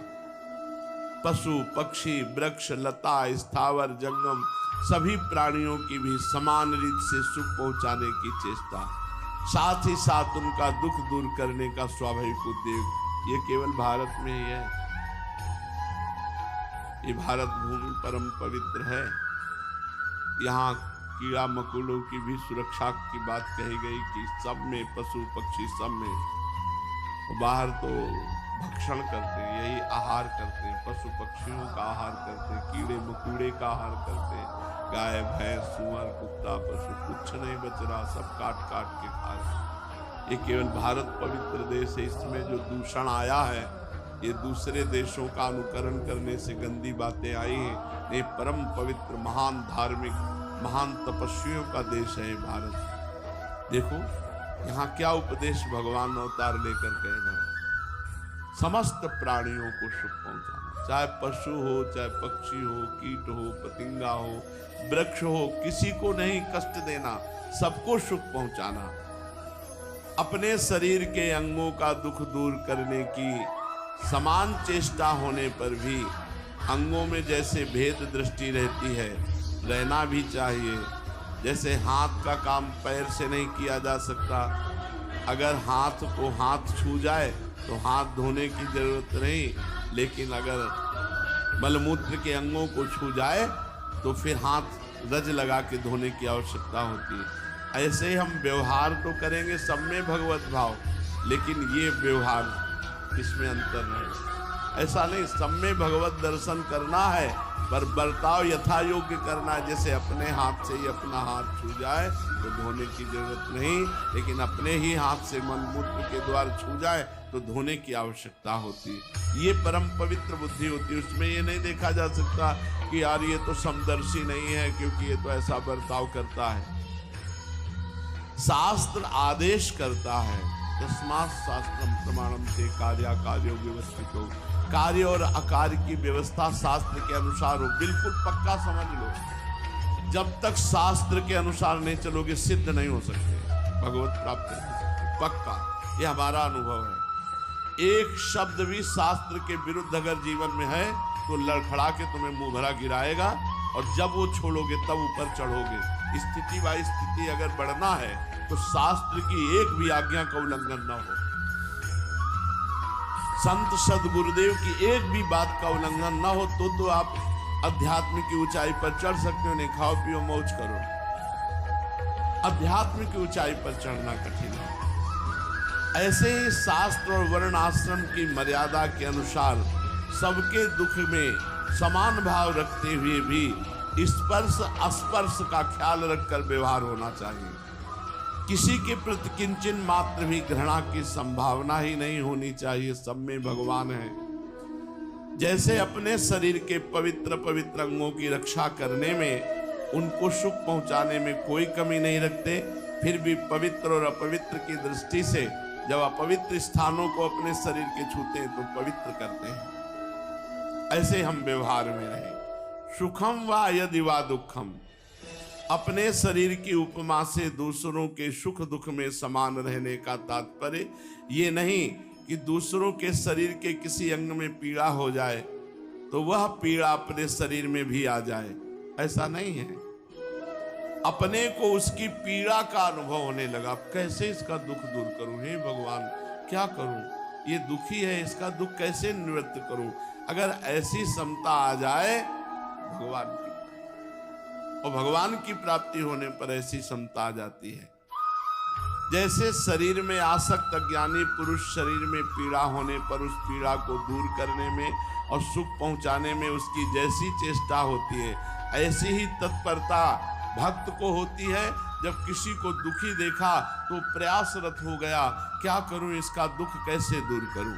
पशु, पक्षी, वृक्ष, लता, स्थावर, जंगम सभी प्राणियों की भी समान रीत से सुख पहुंचाने की चेष्टा, साथ ही साथ उनका दुख दूर करने का स्वाभाविक उद्योग। ये केवल भारत में ही है। ये भारत भूमि परम पवित्र है। यहाँ कीड़ा मकोड़ों की भी सुरक्षा की बात कही गई कि सब में, पशु पक्षी सब में। बाहर तो भक्षण करते हैं, यही आहार करते हैं, पशु पक्षियों का आहार करते हैं, कीड़े मकोड़े का आहार करते हैं। गाय, भैंस, सुअर, कुत्ता, पशु कुछ नहीं बच रहा, सब काट काट के खा रहे। ये केवल भारत पवित्र देश है। इसमें जो दूषण आया है ये दूसरे देशों का अनुकरण करने से गंदी बातें आई हैं। ये परम पवित्र, महान धार्मिक, महान तपस्वियों का देश है भारत। देखो यहाँ क्या उपदेश भगवान अवतार लेकर कह रहे हैं। समस्त प्राणियों को सुख पहुंचाना, चाहे पशु हो, चाहे पक्षी हो, कीट हो, पतिंगा हो, वृक्ष हो, किसी को नहीं कष्ट देना, सबको सुख पहुंचाना। अपने शरीर के अंगों का दुख दूर करने की समान चेष्टा होने पर भी अंगों में जैसे भेद दृष्टि रहती है, रहना भी चाहिए। जैसे हाथ का काम पैर से नहीं किया जा सकता। अगर हाथ को हाथ छू जाए तो हाथ धोने की जरूरत नहीं, लेकिन अगर मलमूत्र के अंगों को छू जाए तो फिर हाथ रज लगा के धोने की आवश्यकता होती है। ऐसे ही हम व्यवहार तो करेंगे सब में भगवत भाव, लेकिन ये व्यवहार इसमें अंतर है। ऐसा नहीं, सब में भगवत दर्शन करना है, पर बर्ताव यथा योग्य करना है। जैसे अपने हाथ से ही अपना हाथ छू जाए तो धोने की जरूरत नहीं, लेकिन अपने ही हाथ से मलमूत्र के द्वार छू जाए तो धोने की आवश्यकता होती। ये परम पवित्र बुद्धि होती। उसमें ये नहीं देखा जा सकता कि यार ये तो समदर्शी नहीं है क्योंकि ये तो ऐसा बर्ताव करता है। शास्त्र आदेश करता है, तस्मात् शास्त्रम प्रमाणम से कार्याकार्यो व्यवस्थितो। कार्य और अकार्य की व्यवस्था शास्त्र के अनुसार हो। बिल्कुल पक्का समझ लो, जब तक शास्त्र के अनुसार नहीं चलोगे सिद्ध नहीं हो सकते भगवत प्राप्ति। पक्का, ये हमारा अनुभव है। एक शब्द भी शास्त्र के विरुद्ध अगर जीवन में है तो लड़खड़ा के तुम्हें मुंह भरा गिराएगा, और जब वो छोड़ोगे तब ऊपर चढ़ोगे। स्थिति बाई स्थिति अगर बढ़ना है तो शास्त्र की एक भी आज्ञा का उल्लंघन न हो, संत सदगुरुदेव की एक भी बात का उल्लंघन न हो, तो आप अध्यात्म की ऊंचाई पर चढ़ सकते हो। नहीं खाओ पियो मौज करो, अध्यात्म की ऊंचाई पर चढ़ना कठिन है। ऐसे ही शास्त्र और वर्ण आश्रम की मर्यादा के अनुसार सबके दुख में समान भाव रखते हुए भी स्पर्श अस्पर्श का ख्याल रखकर व्यवहार होना चाहिए। किसी के प्रति किंचन मात्र भी घृणा की संभावना ही नहीं होनी चाहिए। सब में भगवान है। जैसे अपने शरीर के पवित्र पवित्र अंगों की रक्षा करने में, उनको सुख पहुंचाने में कोई कमी नहीं रखते, फिर भी पवित्र और अपवित्र की दृष्टि से जब अपवित्र स्थानों को अपने शरीर के छूते हैं तो पवित्र करते हैं। ऐसे हम व्यवहार में रहें। सुखम वा यदि वा दुखम, अपने शरीर की उपमा से दूसरों के सुख दुख में समान रहने का तात्पर्य ये नहीं कि दूसरों के शरीर के किसी अंग में पीड़ा हो जाए तो वह पीड़ा अपने शरीर में भी आ जाए, ऐसा नहीं है। अपने को उसकी पीड़ा का अनुभव होने लगा, कैसे इसका दुख दूर करूं, हे भगवान क्या करूं, ये दुखी है, इसका दुख कैसे निवृत्त करूं। अगर ऐसी क्षमता आ जाए भगवान की, और भगवान की प्राप्ति होने पर ऐसी क्षमता आ जाती है। जैसे शरीर में आसक्त अज्ञानी पुरुष शरीर में पीड़ा होने पर उस पीड़ा को दूर करने में और सुख पहुंचाने में उसकी जैसी चेष्टा होती है, ऐसी ही तत्परता भक्त को होती है। जब किसी को दुखी देखा तो प्रयासरत हो गया, क्या करूं, इसका दुख कैसे दूर करूं।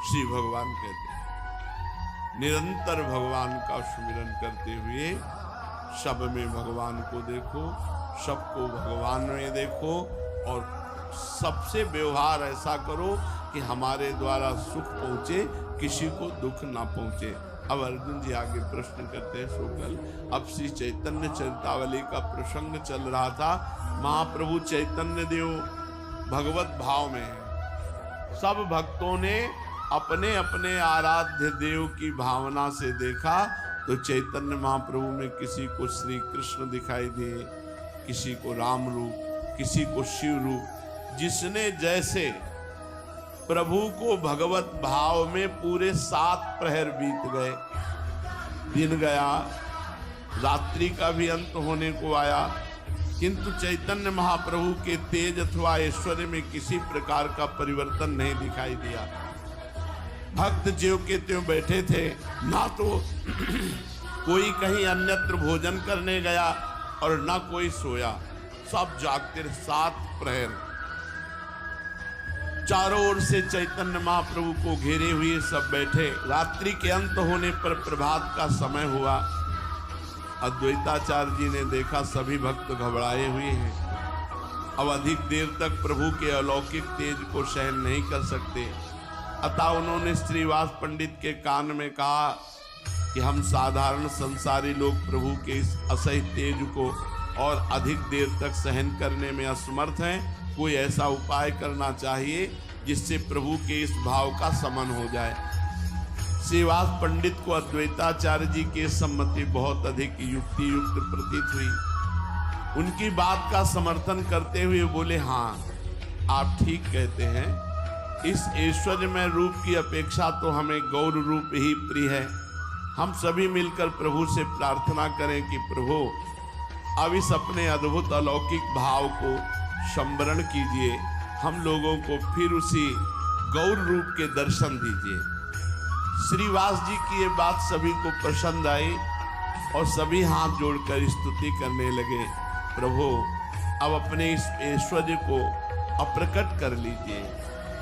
श्री भगवान कहते हैं निरंतर भगवान का सुमिरन करते हुए सब में भगवान को देखो, सबको भगवान में देखो, और सबसे व्यवहार ऐसा करो कि हमारे द्वारा सुख पहुंचे, किसी को दुख ना पहुंचे। अब अर्जुन जी आगे प्रश्न करते हैं शुक्ल। अब श्री चैतन्य चरितावली का प्रसंग चल रहा था। महाप्रभु चैतन्य देव भगवत भाव में है। सब भक्तों ने अपने अपने आराध्य देव की भावना से देखा तो चैतन्य महाप्रभु में किसी को श्री कृष्ण दिखाई दिए, किसी को राम रूप, किसी को शिव रूप। जिसने जैसे प्रभु को भगवत भाव में पूरे 7 प्रहर बीत गए, दिन गया, रात्रि का भी अंत होने को आया, किंतु चैतन्य महाप्रभु के तेज अथवा ऐश्वर्य में किसी प्रकार का परिवर्तन नहीं दिखाई दिया। भक्त ज्यों के त्यों बैठे थे, ना तो कोई कहीं अन्यत्र भोजन करने गया और ना कोई सोया, सब जागते 7 प्रहर। चारों ओर से चैतन्य महाप्रभु को घेरे हुए सब बैठे। रात्रि के अंत होने पर प्रभात का समय हुआ। अद्वैताचार्य जी ने देखा सभी भक्त घबराए हुए हैं, अब अधिक देर तक प्रभु के अलौकिक तेज को सहन नहीं कर सकते। अतः उन्होंने श्रीवास पंडित के कान में कहा कि हम साधारण संसारी लोग प्रभु के इस असह्य तेज को और अधिक देर तक सहन करने में असमर्थ हैं। कोई ऐसा उपाय करना चाहिए जिससे प्रभु के इस भाव का समन हो जाए। श्रीवास पंडित को अद्वैताचार्य जी की सम्मति बहुत अधिक युक्ति युक्त प्रतीत हुई। उनकी बात का समर्थन करते हुए बोले, हाँ आप ठीक कहते हैं, इस ऐश्वर्यमय रूप की अपेक्षा तो हमें गौर रूप ही प्रिय है। हम सभी मिलकर प्रभु से प्रार्थना करें कि प्रभु अब इस अपने अद्भुत अलौकिक भाव को संवरण कीजिए, हम लोगों को फिर उसी गौर रूप के दर्शन दीजिए। श्रीवास जी की ये बात सभी को पसंद आई और सभी हाथ जोड़कर स्तुति करने लगे, प्रभु अब अपने इस ऐश्वर्य को अप्रकट कर लीजिए,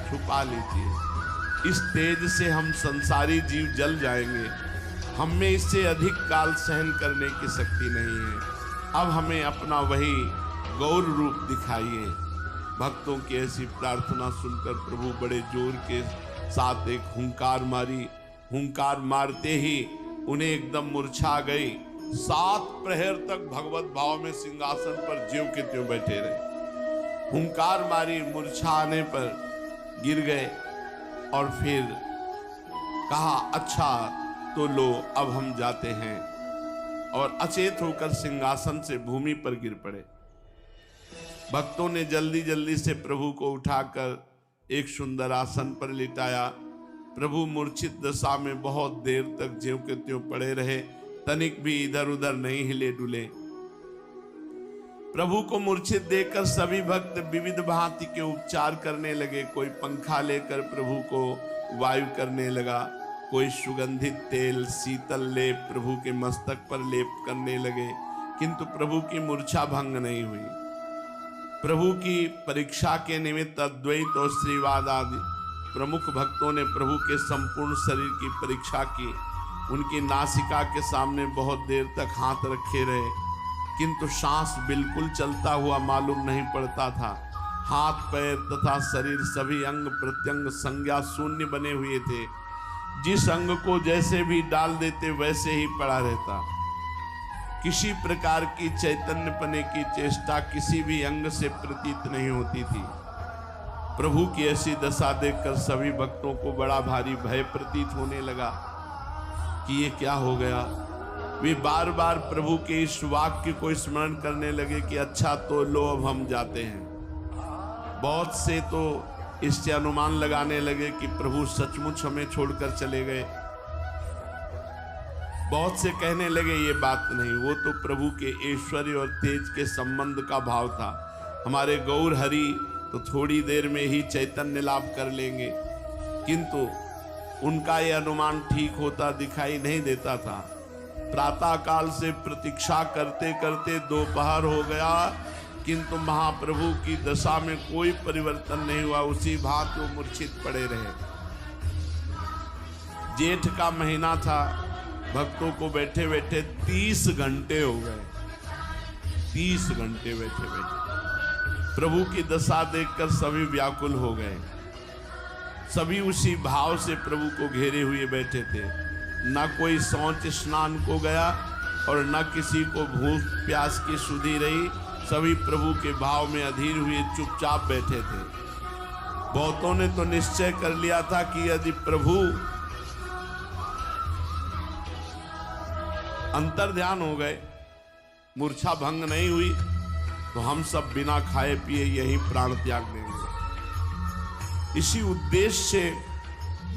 छुपा लीजिए। इस तेज से हम संसारी जीव जल जाएंगे। हम में इससे अधिक काल सहन करने की शक्ति नहीं है। अब हमें अपना वही गौर रूप दिखाइए। भक्तों की ऐसी प्रार्थना सुनकर प्रभु बड़े जोर के साथ एक हुंकार मारी। हुंकार मारते ही उन्हें एकदम मूर्छा गई। 7 प्रहर तक भगवत भाव में सिंहासन पर ज्यों के त्यों बैठे रहे। हुंकार मारी, मूर्छा आने पर गिर गए और फिर कहा, अच्छा तो लो अब हम जाते हैं, और अचेत होकर सिंहासन से भूमि पर गिर पड़े। भक्तों ने जल्दी जल्दी से प्रभु को उठाकर एक सुंदर आसन पर लिटाया। प्रभु मूर्छित दशा में बहुत देर तक ज्यों के त्यों पड़े रहे, तनिक भी इधर उधर नहीं हिले डुले। प्रभु को मूर्छित देखकर सभी भक्त विविध भांति के उपचार करने लगे। कोई पंखा लेकर प्रभु को वायु करने लगा, कोई सुगंधित तेल, शीतल लेप प्रभु के मस्तक पर लेप करने लगे, किंतु प्रभु की मूर्छा भंग नहीं हुई। प्रभु की परीक्षा के निमित्त अद्वैत और श्रीवाद आदि प्रमुख भक्तों ने प्रभु के संपूर्ण शरीर की परीक्षा की। उनकी नासिका के सामने बहुत देर तक हाथ रखे रहे, किंतु सांस बिल्कुल चलता हुआ मालूम नहीं पड़ता था। हाथ पैर तथा शरीर सभी अंग प्रत्यंग संज्ञा शून्य बने हुए थे। जिस अंग को जैसे भी डाल देते वैसे ही पड़ा रहता। किसी प्रकार की चैतन्य पने की चेष्टा किसी भी अंग से प्रतीत नहीं होती थी। प्रभु की ऐसी दशा देखकर सभी भक्तों को बड़ा भारी भय प्रतीत होने लगा कि ये क्या हो गया। वे बार बार प्रभु के इस वाक्य को स्मरण करने लगे कि अच्छा तो लो अब हम जाते हैं। बहुत से तो इससे अनुमान लगाने लगे कि प्रभु सचमुच हमें छोड़कर चले गए। बहुत से कहने लगे ये बात नहीं, वो तो प्रभु के ऐश्वर्य और तेज के संबंध का भाव था। हमारे गौर हरि तो थोड़ी देर में ही चैतन्य लाभ कर लेंगे, किंतु उनका यह अनुमान ठीक होता दिखाई नहीं देता था। प्रातः काल से प्रतीक्षा करते करते दोपहर हो गया, किंतु महाप्रभु की दशा में कोई परिवर्तन नहीं हुआ। उसी भांति वो मूर्छित पड़े रहे। जेठ का महीना था। भक्तों को बैठे बैठे 30 घंटे हो गए। 30 घंटे बैठे बैठे प्रभु की दशा देखकर सभी व्याकुल हो गए। सभी उसी भाव से प्रभु को घेरे हुए बैठे थे। न कोई शौच स्नान को गया और न किसी को भूख प्यास की सुधि रही। सभी प्रभु के भाव में अधीर हुए चुपचाप बैठे थे। बहुतों ने तो निश्चय कर लिया था कि यदि प्रभु अंतर ध्यान हो गए, मूर्छा भंग नहीं हुई, तो हम सब बिना खाए पिए यही प्राण त्याग देंगे। इसी उद्देश्य से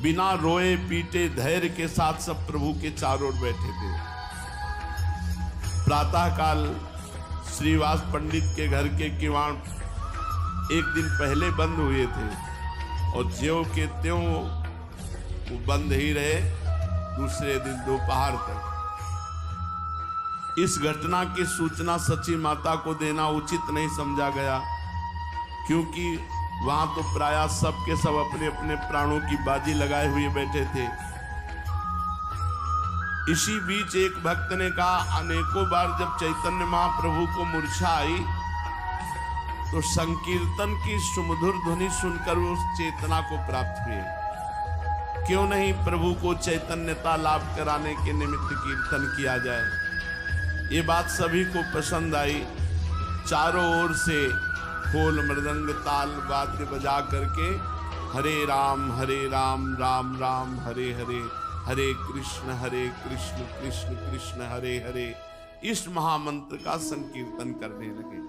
बिना रोए पीटे धैर्य के साथ सब प्रभु के चारों ओर बैठे थे। प्रातःकाल श्रीवास पंडित के घर के किवाड़ एक दिन पहले बंद हुए थे और ज्यों के त्यों वो बंद ही रहे दूसरे दिन दोपहर तक। इस घटना की सूचना सची माता को देना उचित नहीं समझा गया, क्योंकि वहां तो प्रायः सब के सब अपने अपने प्राणों की बाजी लगाए हुए बैठे थे। इसी बीच एक भक्त ने कहा, अनेकों बार जब चैतन्य महाप्रभु को मूर्छा आई तो संकीर्तन की सुमधुर ध्वनि सुनकर उस चेतना को प्राप्त हुए। क्यों नहीं प्रभु को चैतन्यता लाभ कराने के निमित्त कीर्तन किया जाए। ये बात सभी को पसंद आई। चारों ओर से खोल मृदंग ताल वाद्य बजा करके हरे राम राम राम हरे हरे, हरे कृष्ण कृष्ण कृष्ण हरे हरे, इस महामंत्र का संकीर्तन करने लगे।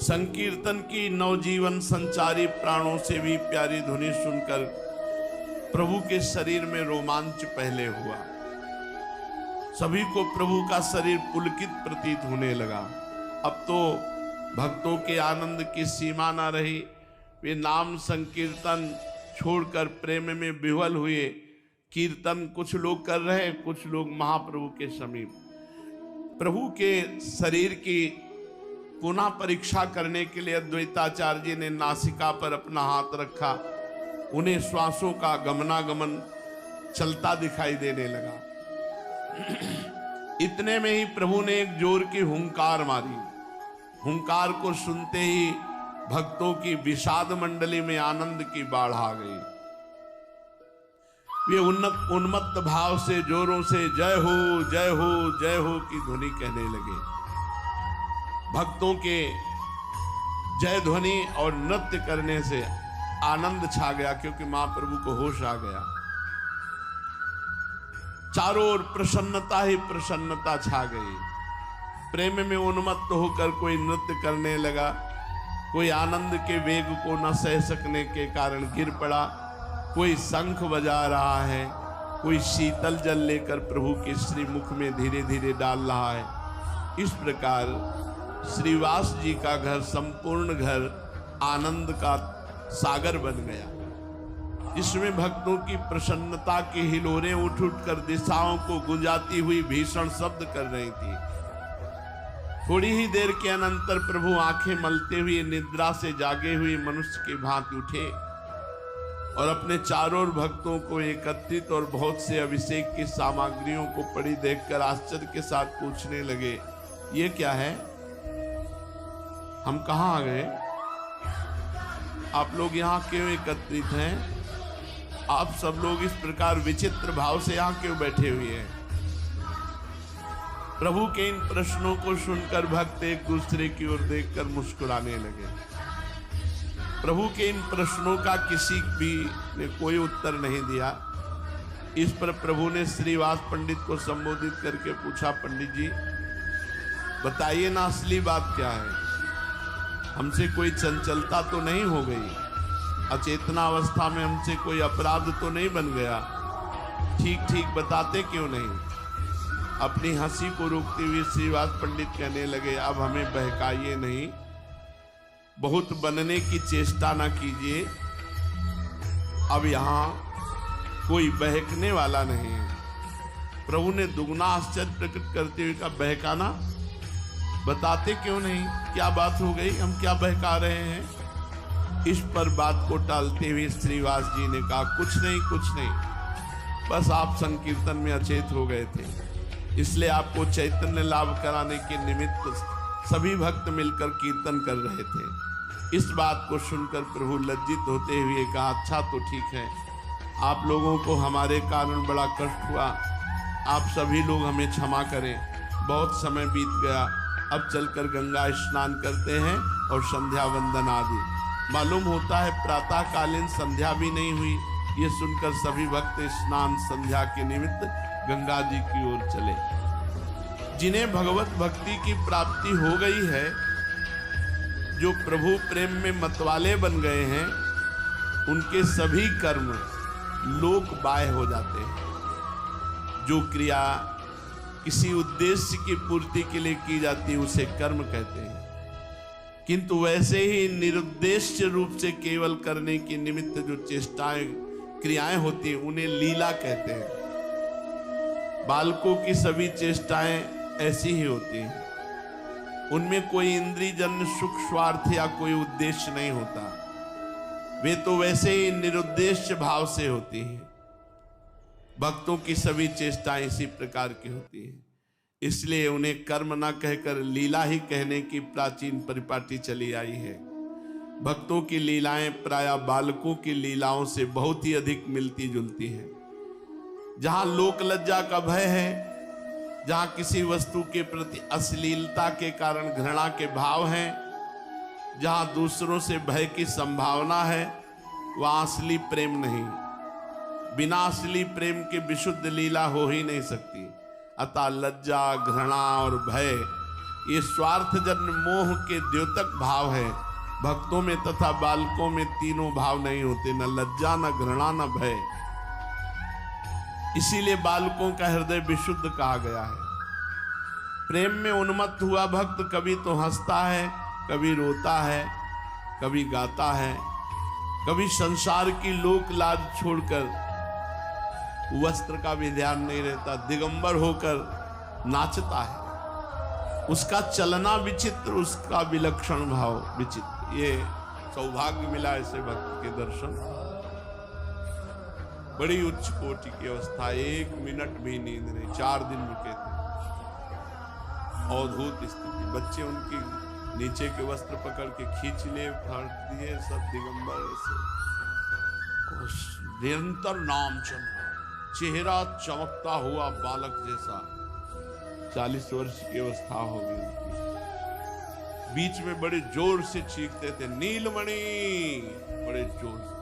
संकीर्तन की नवजीवन संचारी प्राणों से भी प्यारी ध्वनि सुनकर प्रभु के शरीर में रोमांच पहले हुआ। सभी को प्रभु का शरीर पुलकित प्रतीत होने लगा। अब तो भक्तों के आनंद की सीमा न रही। वे नाम संकीर्तन छोड़कर प्रेम में विह्वल हुए। कीर्तन कुछ लोग कर रहे, कुछ लोग महाप्रभु के समीप। प्रभु के शरीर की पुनः परीक्षा करने के लिए अद्वैताचार्य जी ने नासिका पर अपना हाथ रखा। उन्हें श्वासों का गमनागमन चलता दिखाई देने लगा। इतने में ही प्रभु ने एक जोर की हुंकार मारी। हुंकार को सुनते ही भक्तों की विषाद मंडली में आनंद की बाढ़ आ गई। वे उन्मत्त भाव से जोरों से जय हो जय हो जय हो की ध्वनि कहने लगे। भक्तों के जय ध्वनि और नृत्य करने से आनंद छा गया, क्योंकि महाप्रभु को होश आ गया। चारों ओर प्रसन्नता ही प्रसन्नता छा गई। प्रेम में उन्मत्त होकर कोई नृत्य करने लगा, कोई आनंद के वेग को न सह सकने के कारण गिर पड़ा, कोई शंख बजा रहा है, कोई शीतल जल लेकर प्रभु के श्रीमुख में धीरे धीरे डाल रहा है। इस प्रकार श्रीवास जी का घर, संपूर्ण घर आनंद का सागर बन गया। इसमें भक्तों की प्रसन्नता की हिलोरें उठ उठकर दिशाओं को गुंजाती हुई भीषण शब्द कर रही थी। थोड़ी ही देर के अनंतर प्रभु आंखें मलते हुए निद्रा से जागे हुए मनुष्य के भांति उठे और अपने चारों ओर भक्तों को एकत्रित और बहुत से अभिषेक की सामग्रियों को पड़ी देखकर आश्चर्य के साथ पूछने लगे, ये क्या है? हम कहाँ आ गए? आप लोग यहाँ क्यों एकत्रित हैं? आप सब लोग इस प्रकार विचित्र भाव से यहाँ क्यों बैठे हुए हैं? प्रभु के इन प्रश्नों को सुनकर भक्त एक दूसरे की ओर देखकर मुस्कुराने लगे। प्रभु के इन प्रश्नों का किसी भी ने कोई उत्तर नहीं दिया। इस पर प्रभु ने श्रीवास पंडित को संबोधित करके पूछा, पंडित जी बताइए ना, असली बात क्या है? हमसे कोई चंचलता तो नहीं हो गई? अचेतना अवस्था में हमसे कोई अपराध तो नहीं बन गया? ठीक ठीक बताते क्यों नहीं? अपनी हंसी को रोकते हुए श्रीवास पंडित कहने लगे, अब हमें बहकाइए नहीं, बहुत बनने की चेष्टा ना कीजिए। अब यहाँ कोई बहकने वाला नहीं है। प्रभु ने दुगना आश्चर्य प्रकट करते हुए कहा, बहकाना? बताते क्यों नहीं? क्या बात हो गई? हम क्या बहका रहे हैं? इस पर बात को टालते हुए श्रीवास जी ने कहा, कुछ नहीं, बस आप संकीर्तन में अचेत हो गए थे, इसलिए आपको चैतन्य लाभ कराने के निमित्त सभी भक्त मिलकर कीर्तन कर रहे थे। इस बात को सुनकर प्रभु लज्जित होते हुए कहा, अच्छा तो ठीक है, आप लोगों को हमारे कारण बड़ा कष्ट हुआ, आप सभी लोग हमें क्षमा करें। बहुत समय बीत गया, अब चलकर गंगा स्नान करते हैं और संध्या वंदन आदि। मालूम होता है प्रातःकालीन संध्या भी नहीं हुई। ये सुनकर सभी भक्त स्नान संध्या के निमित्त गंगा जी की ओर चले। जिन्हें भगवत भक्ति की प्राप्ति हो गई है, जो प्रभु प्रेम में मतवाले बन गए हैं, उनके सभी कर्म लोक बाह्य हो जाते हैं। जो क्रिया किसी उद्देश्य की पूर्ति के लिए की जाती है उसे कर्म कहते हैं, किंतु वैसे ही निरुद्देश्य रूप से केवल करने के निमित्त जो चेष्टाएं क्रियाएं होती हैं उन्हें लीला कहते हैं। बालकों की सभी चेष्टाएं ऐसी ही होती हैं, उनमें कोई इंद्रियजन्य सुख स्वार्थ या कोई उद्देश्य नहीं होता, वे तो वैसे ही निरुद्देश्य भाव से होती हैं। भक्तों की सभी चेष्टाएं इसी प्रकार की होती हैं, इसलिए उन्हें कर्म न कहकर लीला ही कहने की प्राचीन परिपाटी चली आई है। भक्तों की लीलाएं प्रायः बालकों की लीलाओं से बहुत ही अधिक मिलती जुलती हैं। जहां लोक लज्जा का भय है, जहां किसी वस्तु के प्रति अश्लीलता के कारण घृणा के भाव हैं, जहां दूसरों से भय की संभावना है, वहां असली प्रेम नहीं। बिना असली प्रेम के विशुद्ध लीला हो ही नहीं सकती। अतः लज्जा, घृणा और भय ये स्वार्थजन्य मोह के द्योतक भाव है। भक्तों में तथा बालकों में तीनों भाव नहीं होते, न लज्जा, न घृणा, न भय। इसीलिए बालकों का हृदय विशुद्ध कहा गया है। प्रेम में उन्मत्त हुआ भक्त कभी तो हंसता है, कभी रोता है, कभी गाता है, कभी संसार की लोक लाज छोड़कर, वस्त्र का भी ध्यान नहीं रहता, दिगंबर होकर नाचता है। उसका चलना विचित्र, उसका विलक्षण भाव विचित्र। ये सौभाग्य मिला ऐसे भक्त के दर्शन। बड़ी उच्च कोटि की अवस्था, 1 मिनट भी नींद नहीं, 4 दिन रुके थे। अद्भुत स्थिति। बच्चे उनकी नीचे के वस्त्र पकड़ के खींच लिए, फाड़ दिए, सब दिगंबर से निरंतर नाम चल रहा, चेहरा चमकता हुआ बालक जैसा। 40 वर्ष की अवस्था होगी उनकी। बीच में बड़े जोर से चीखते थे, नीलमणि, बड़े जोर से।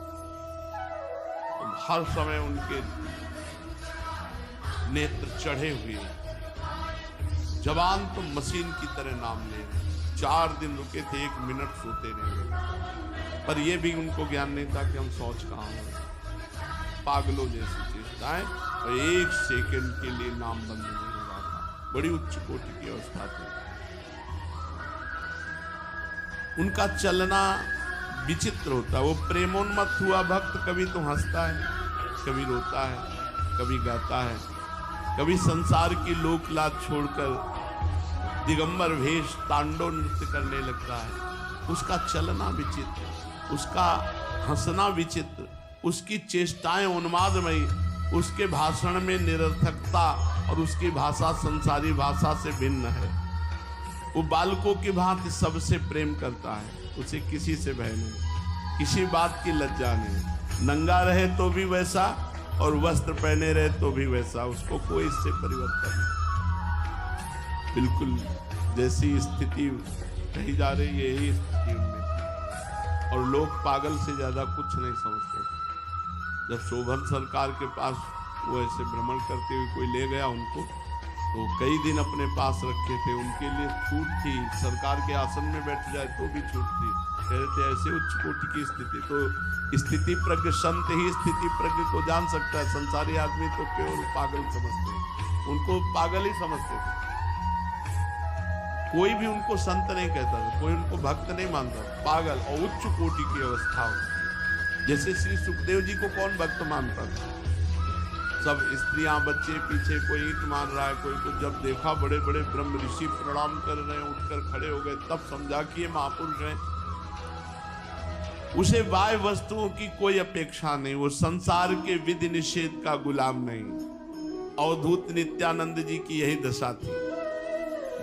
हर समय उनके नेत्र चढ़े हुए, जवान तो मशीन की तरह नाम ले रहे। 4 दिन रुके थे, 1 मिनट सोते नहीं, पर यह भी उनको ज्ञान नहीं था कि हम सोच कहां हो। पागलों जैसी चेष्टाएं, और 1 सेकंड के लिए नाम बंद नहीं हो रहा था। बड़ी उच्च कोटि की अवस्था थी। उनका चलना विचित्र होता है। वो प्रेमोन्मत्त हुआ भक्त कभी तो हंसता है, कभी रोता है, कभी गाता है, कभी संसार की लोक लाज छोड़कर दिगंबर वेश तांडव नृत्य करने लगता है। उसका चलना विचित्र, उसका हंसना विचित्र, उसकी चेष्टाएं उन्मादमयी, उसके भाषण में निरर्थकता, और उसकी भाषा संसारी भाषा से भिन्न है। वो बालकों की भांति सबसे प्रेम करता है, उसे किसी से भय नहीं, किसी बात की लज्जा नहीं। नंगा रहे तो भी वैसा, और वस्त्र पहने रहे तो भी वैसा, उसको कोई इससे परिवर्तन नहीं। बिल्कुल जैसी स्थिति कही जा रही है, यही स्थिति उनमें थी। और लोग पागल से ज्यादा कुछ नहीं समझते। जब शोभन सरकार के पास वो ऐसे भ्रमण करते हुए कोई ले गया उनको, तो कई दिन अपने पास रखे थे। उनके लिए छूट थी, सरकार के आसन में बैठ जाए तो भी छूट थी। कह रहे थे ऐसे उच्च कोटि की स्थिति, तो स्थिति प्रज्ञ संत ही स्थिति प्रज्ञ को जान सकता है। संसारी आदमी तो केवल पागल समझते हैं, उनको पागल ही समझते थे। कोई भी उनको संत नहीं कहता था, कोई उनको भक्त नहीं मानता, पागल और उच्च कोटि की अवस्था होती। जैसे श्री सुखदेव जी को कौन भक्त मानता था? सब स्त्रियां बच्चे पीछे, कोई ईंट मार रहा है, कोई कुछ। जब देखा बड़े बड़े ब्रह्म ऋषि प्रणाम कर रहे हैं, उठकर खड़े हो गए, तब समझा कि ये महापुरुष हैं। उसे बाह्य वस्तुओं की कोई अपेक्षा नहीं, वो संसार के विधि निषेध का गुलाम नहीं। अवधूत नित्यानंद जी की यही दशा थी।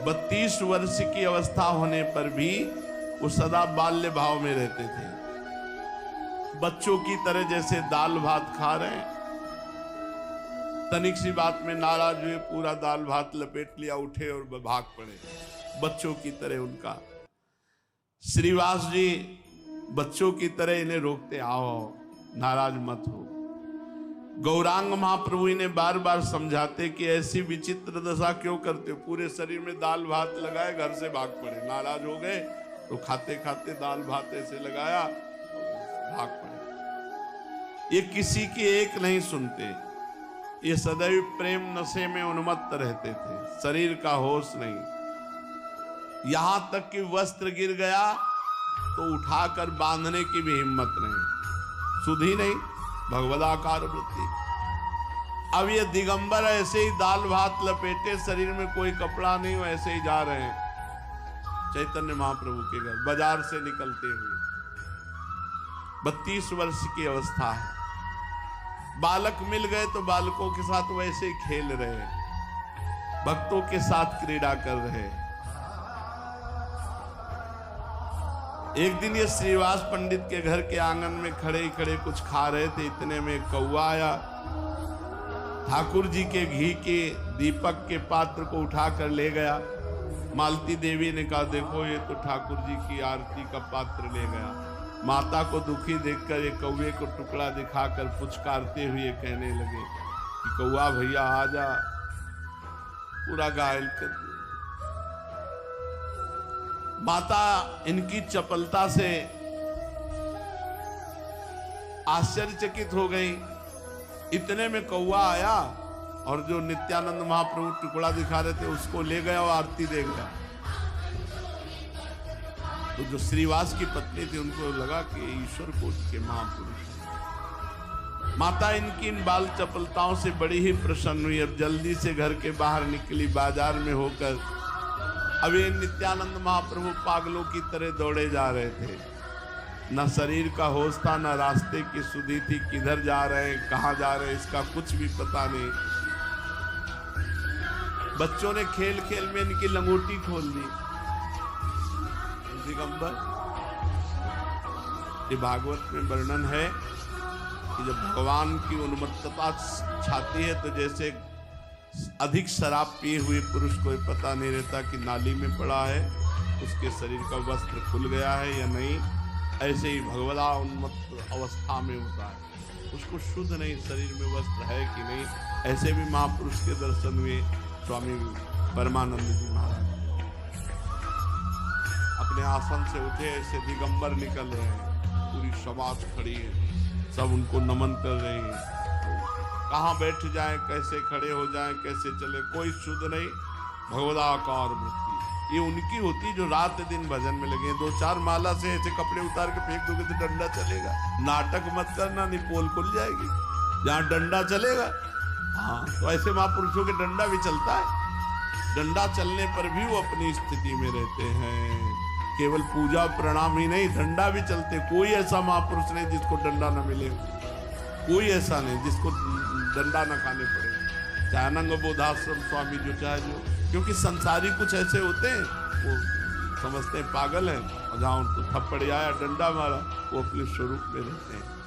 32 वर्ष की अवस्था होने पर भी वो सदा बाल्य भाव में रहते थे। बच्चों की तरह जैसे दाल भात खा रहे हैं, तनिक सी बात में नाराज हुए, पूरा दाल भात लपेट लिया, उठे और भाग पड़े। बच्चों की तरह उनका। श्रीवास जी बच्चों की तरह इन्हें रोकते, आओ नाराज मत हो। गौरांग महाप्रभु इन्हें बार बार समझाते कि ऐसी विचित्र दशा क्यों करते हो। पूरे शरीर में दाल भात लगाए, घर से भाग पड़े। नाराज हो गए तो खाते खाते दाल भात ऐसे लगाया, भाग पड़े। ये किसी की एक नहीं सुनते, ये सदैव प्रेम नशे में उन्मत्त रहते थे, शरीर का होश नहीं। यहां तक कि वस्त्र गिर गया तो उठाकर बांधने की भी हिम्मत नहीं, सुधी नहीं, भगवदाकार वृत्ति। अब ये दिगंबर ऐसे ही दाल भात लपेटे, शरीर में कोई कपड़ा नहीं हो, ऐसे ही जा रहे हैं चैतन्य महाप्रभु के घर, बाजार से निकलते हुए। 32 वर्ष की अवस्था है। बालक मिल गए तो बालकों के साथ वैसे ही खेल रहे, भक्तों के साथ क्रीड़ा कर रहे। एक दिन ये श्रीवास पंडित के घर के आंगन में खड़े ही खड़े कुछ खा रहे थे, इतने में कौवा आया। ठाकुर जी के घी के दीपक के पात्र को उठाकर ले गया। मालती देवी ने कहा, देखो ये तो ठाकुर जी की आरती का पात्र ले गया। माता को दुखी देखकर एक कौवे को टुकड़ा दिखाकर पुचकारते हुए कहने लगे कि कौवा भैया आ जा, पूरा घायल कर दिया। माता इनकी चपलता से आश्चर्यचकित हो गई। इतने में कौवा आया और जो नित्यानंद महाप्रभु टुकड़ा दिखा रहे थे उसको ले गया और आरती दे गया। तो जो श्रीवास की पत्नी थी उनको लगा कि ईश्वर कोटि के महापुरुष। माता इनकी इन बाल चपलताओं से बड़ी ही प्रसन्न हुई। अब जल्दी से घर के बाहर निकली, बाजार में होकर अब ये नित्यानंद महाप्रभु पागलों की तरह दौड़े जा रहे थे, न शरीर का होश था, न रास्ते की सुधि थी, किधर जा रहे हैं कहां जा रहे हैं इसका कुछ भी पता नहीं। बच्चों ने खेल खेल में इनकी लंगोटी खोल दी। दिगंबर, ये भागवत में वर्णन है कि जब भगवान की उन्मत्तता छाती है तो जैसे अधिक शराब पिए हुए पुरुष को पता नहीं रहता कि नाली में पड़ा है, उसके शरीर का वस्त्र खुल गया है या नहीं, ऐसे ही भगवदा उन्मत्त अवस्था में होता है, उसको शुद्ध नहीं शरीर में वस्त्र है कि नहीं। ऐसे भी महापुरुष के दर्शन हुए स्वामी परमानंद जी महाराज अपने आसन से उठे, ऐसे दिगंबर निकल रहे हैं, पूरी समाज खड़ी है, सब उनको नमन कर रहे हैं, कहाँ बैठ जाएं, कैसे खड़े हो जाएं, कैसे चले, कोई शुद्ध नहीं। भगवदाकार वृत्ति ये उनकी होती जो रात दिन भजन में लगे। 2-4 माला से ऐसे कपड़े उतार के फेंक दोगे तो डंडा चलेगा। नाटक मत करना, नहीं पोल खुल जाएगी जहाँ डंडा चलेगा। हाँ, तो ऐसे महापुरुषों के डंडा भी चलता है, डंडा चलने पर भी वो अपनी स्थिति में रहते हैं। केवल पूजा प्रणाम ही नहीं, डंडा भी चलते। कोई ऐसा महापुरुष नहीं जिसको डंडा न मिले, कोई ऐसा नहीं जिसको डंडा न खाने पड़े, चाहे अनंग बोधाश्रम स्वामी जो चाहे जो, क्योंकि संसारी कुछ ऐसे होते हैं वो समझते हैं पागल हैं, और जहाँ उनको थप्पड़ आया डंडा मारा वो अपने स्वरूप में रहते हैं।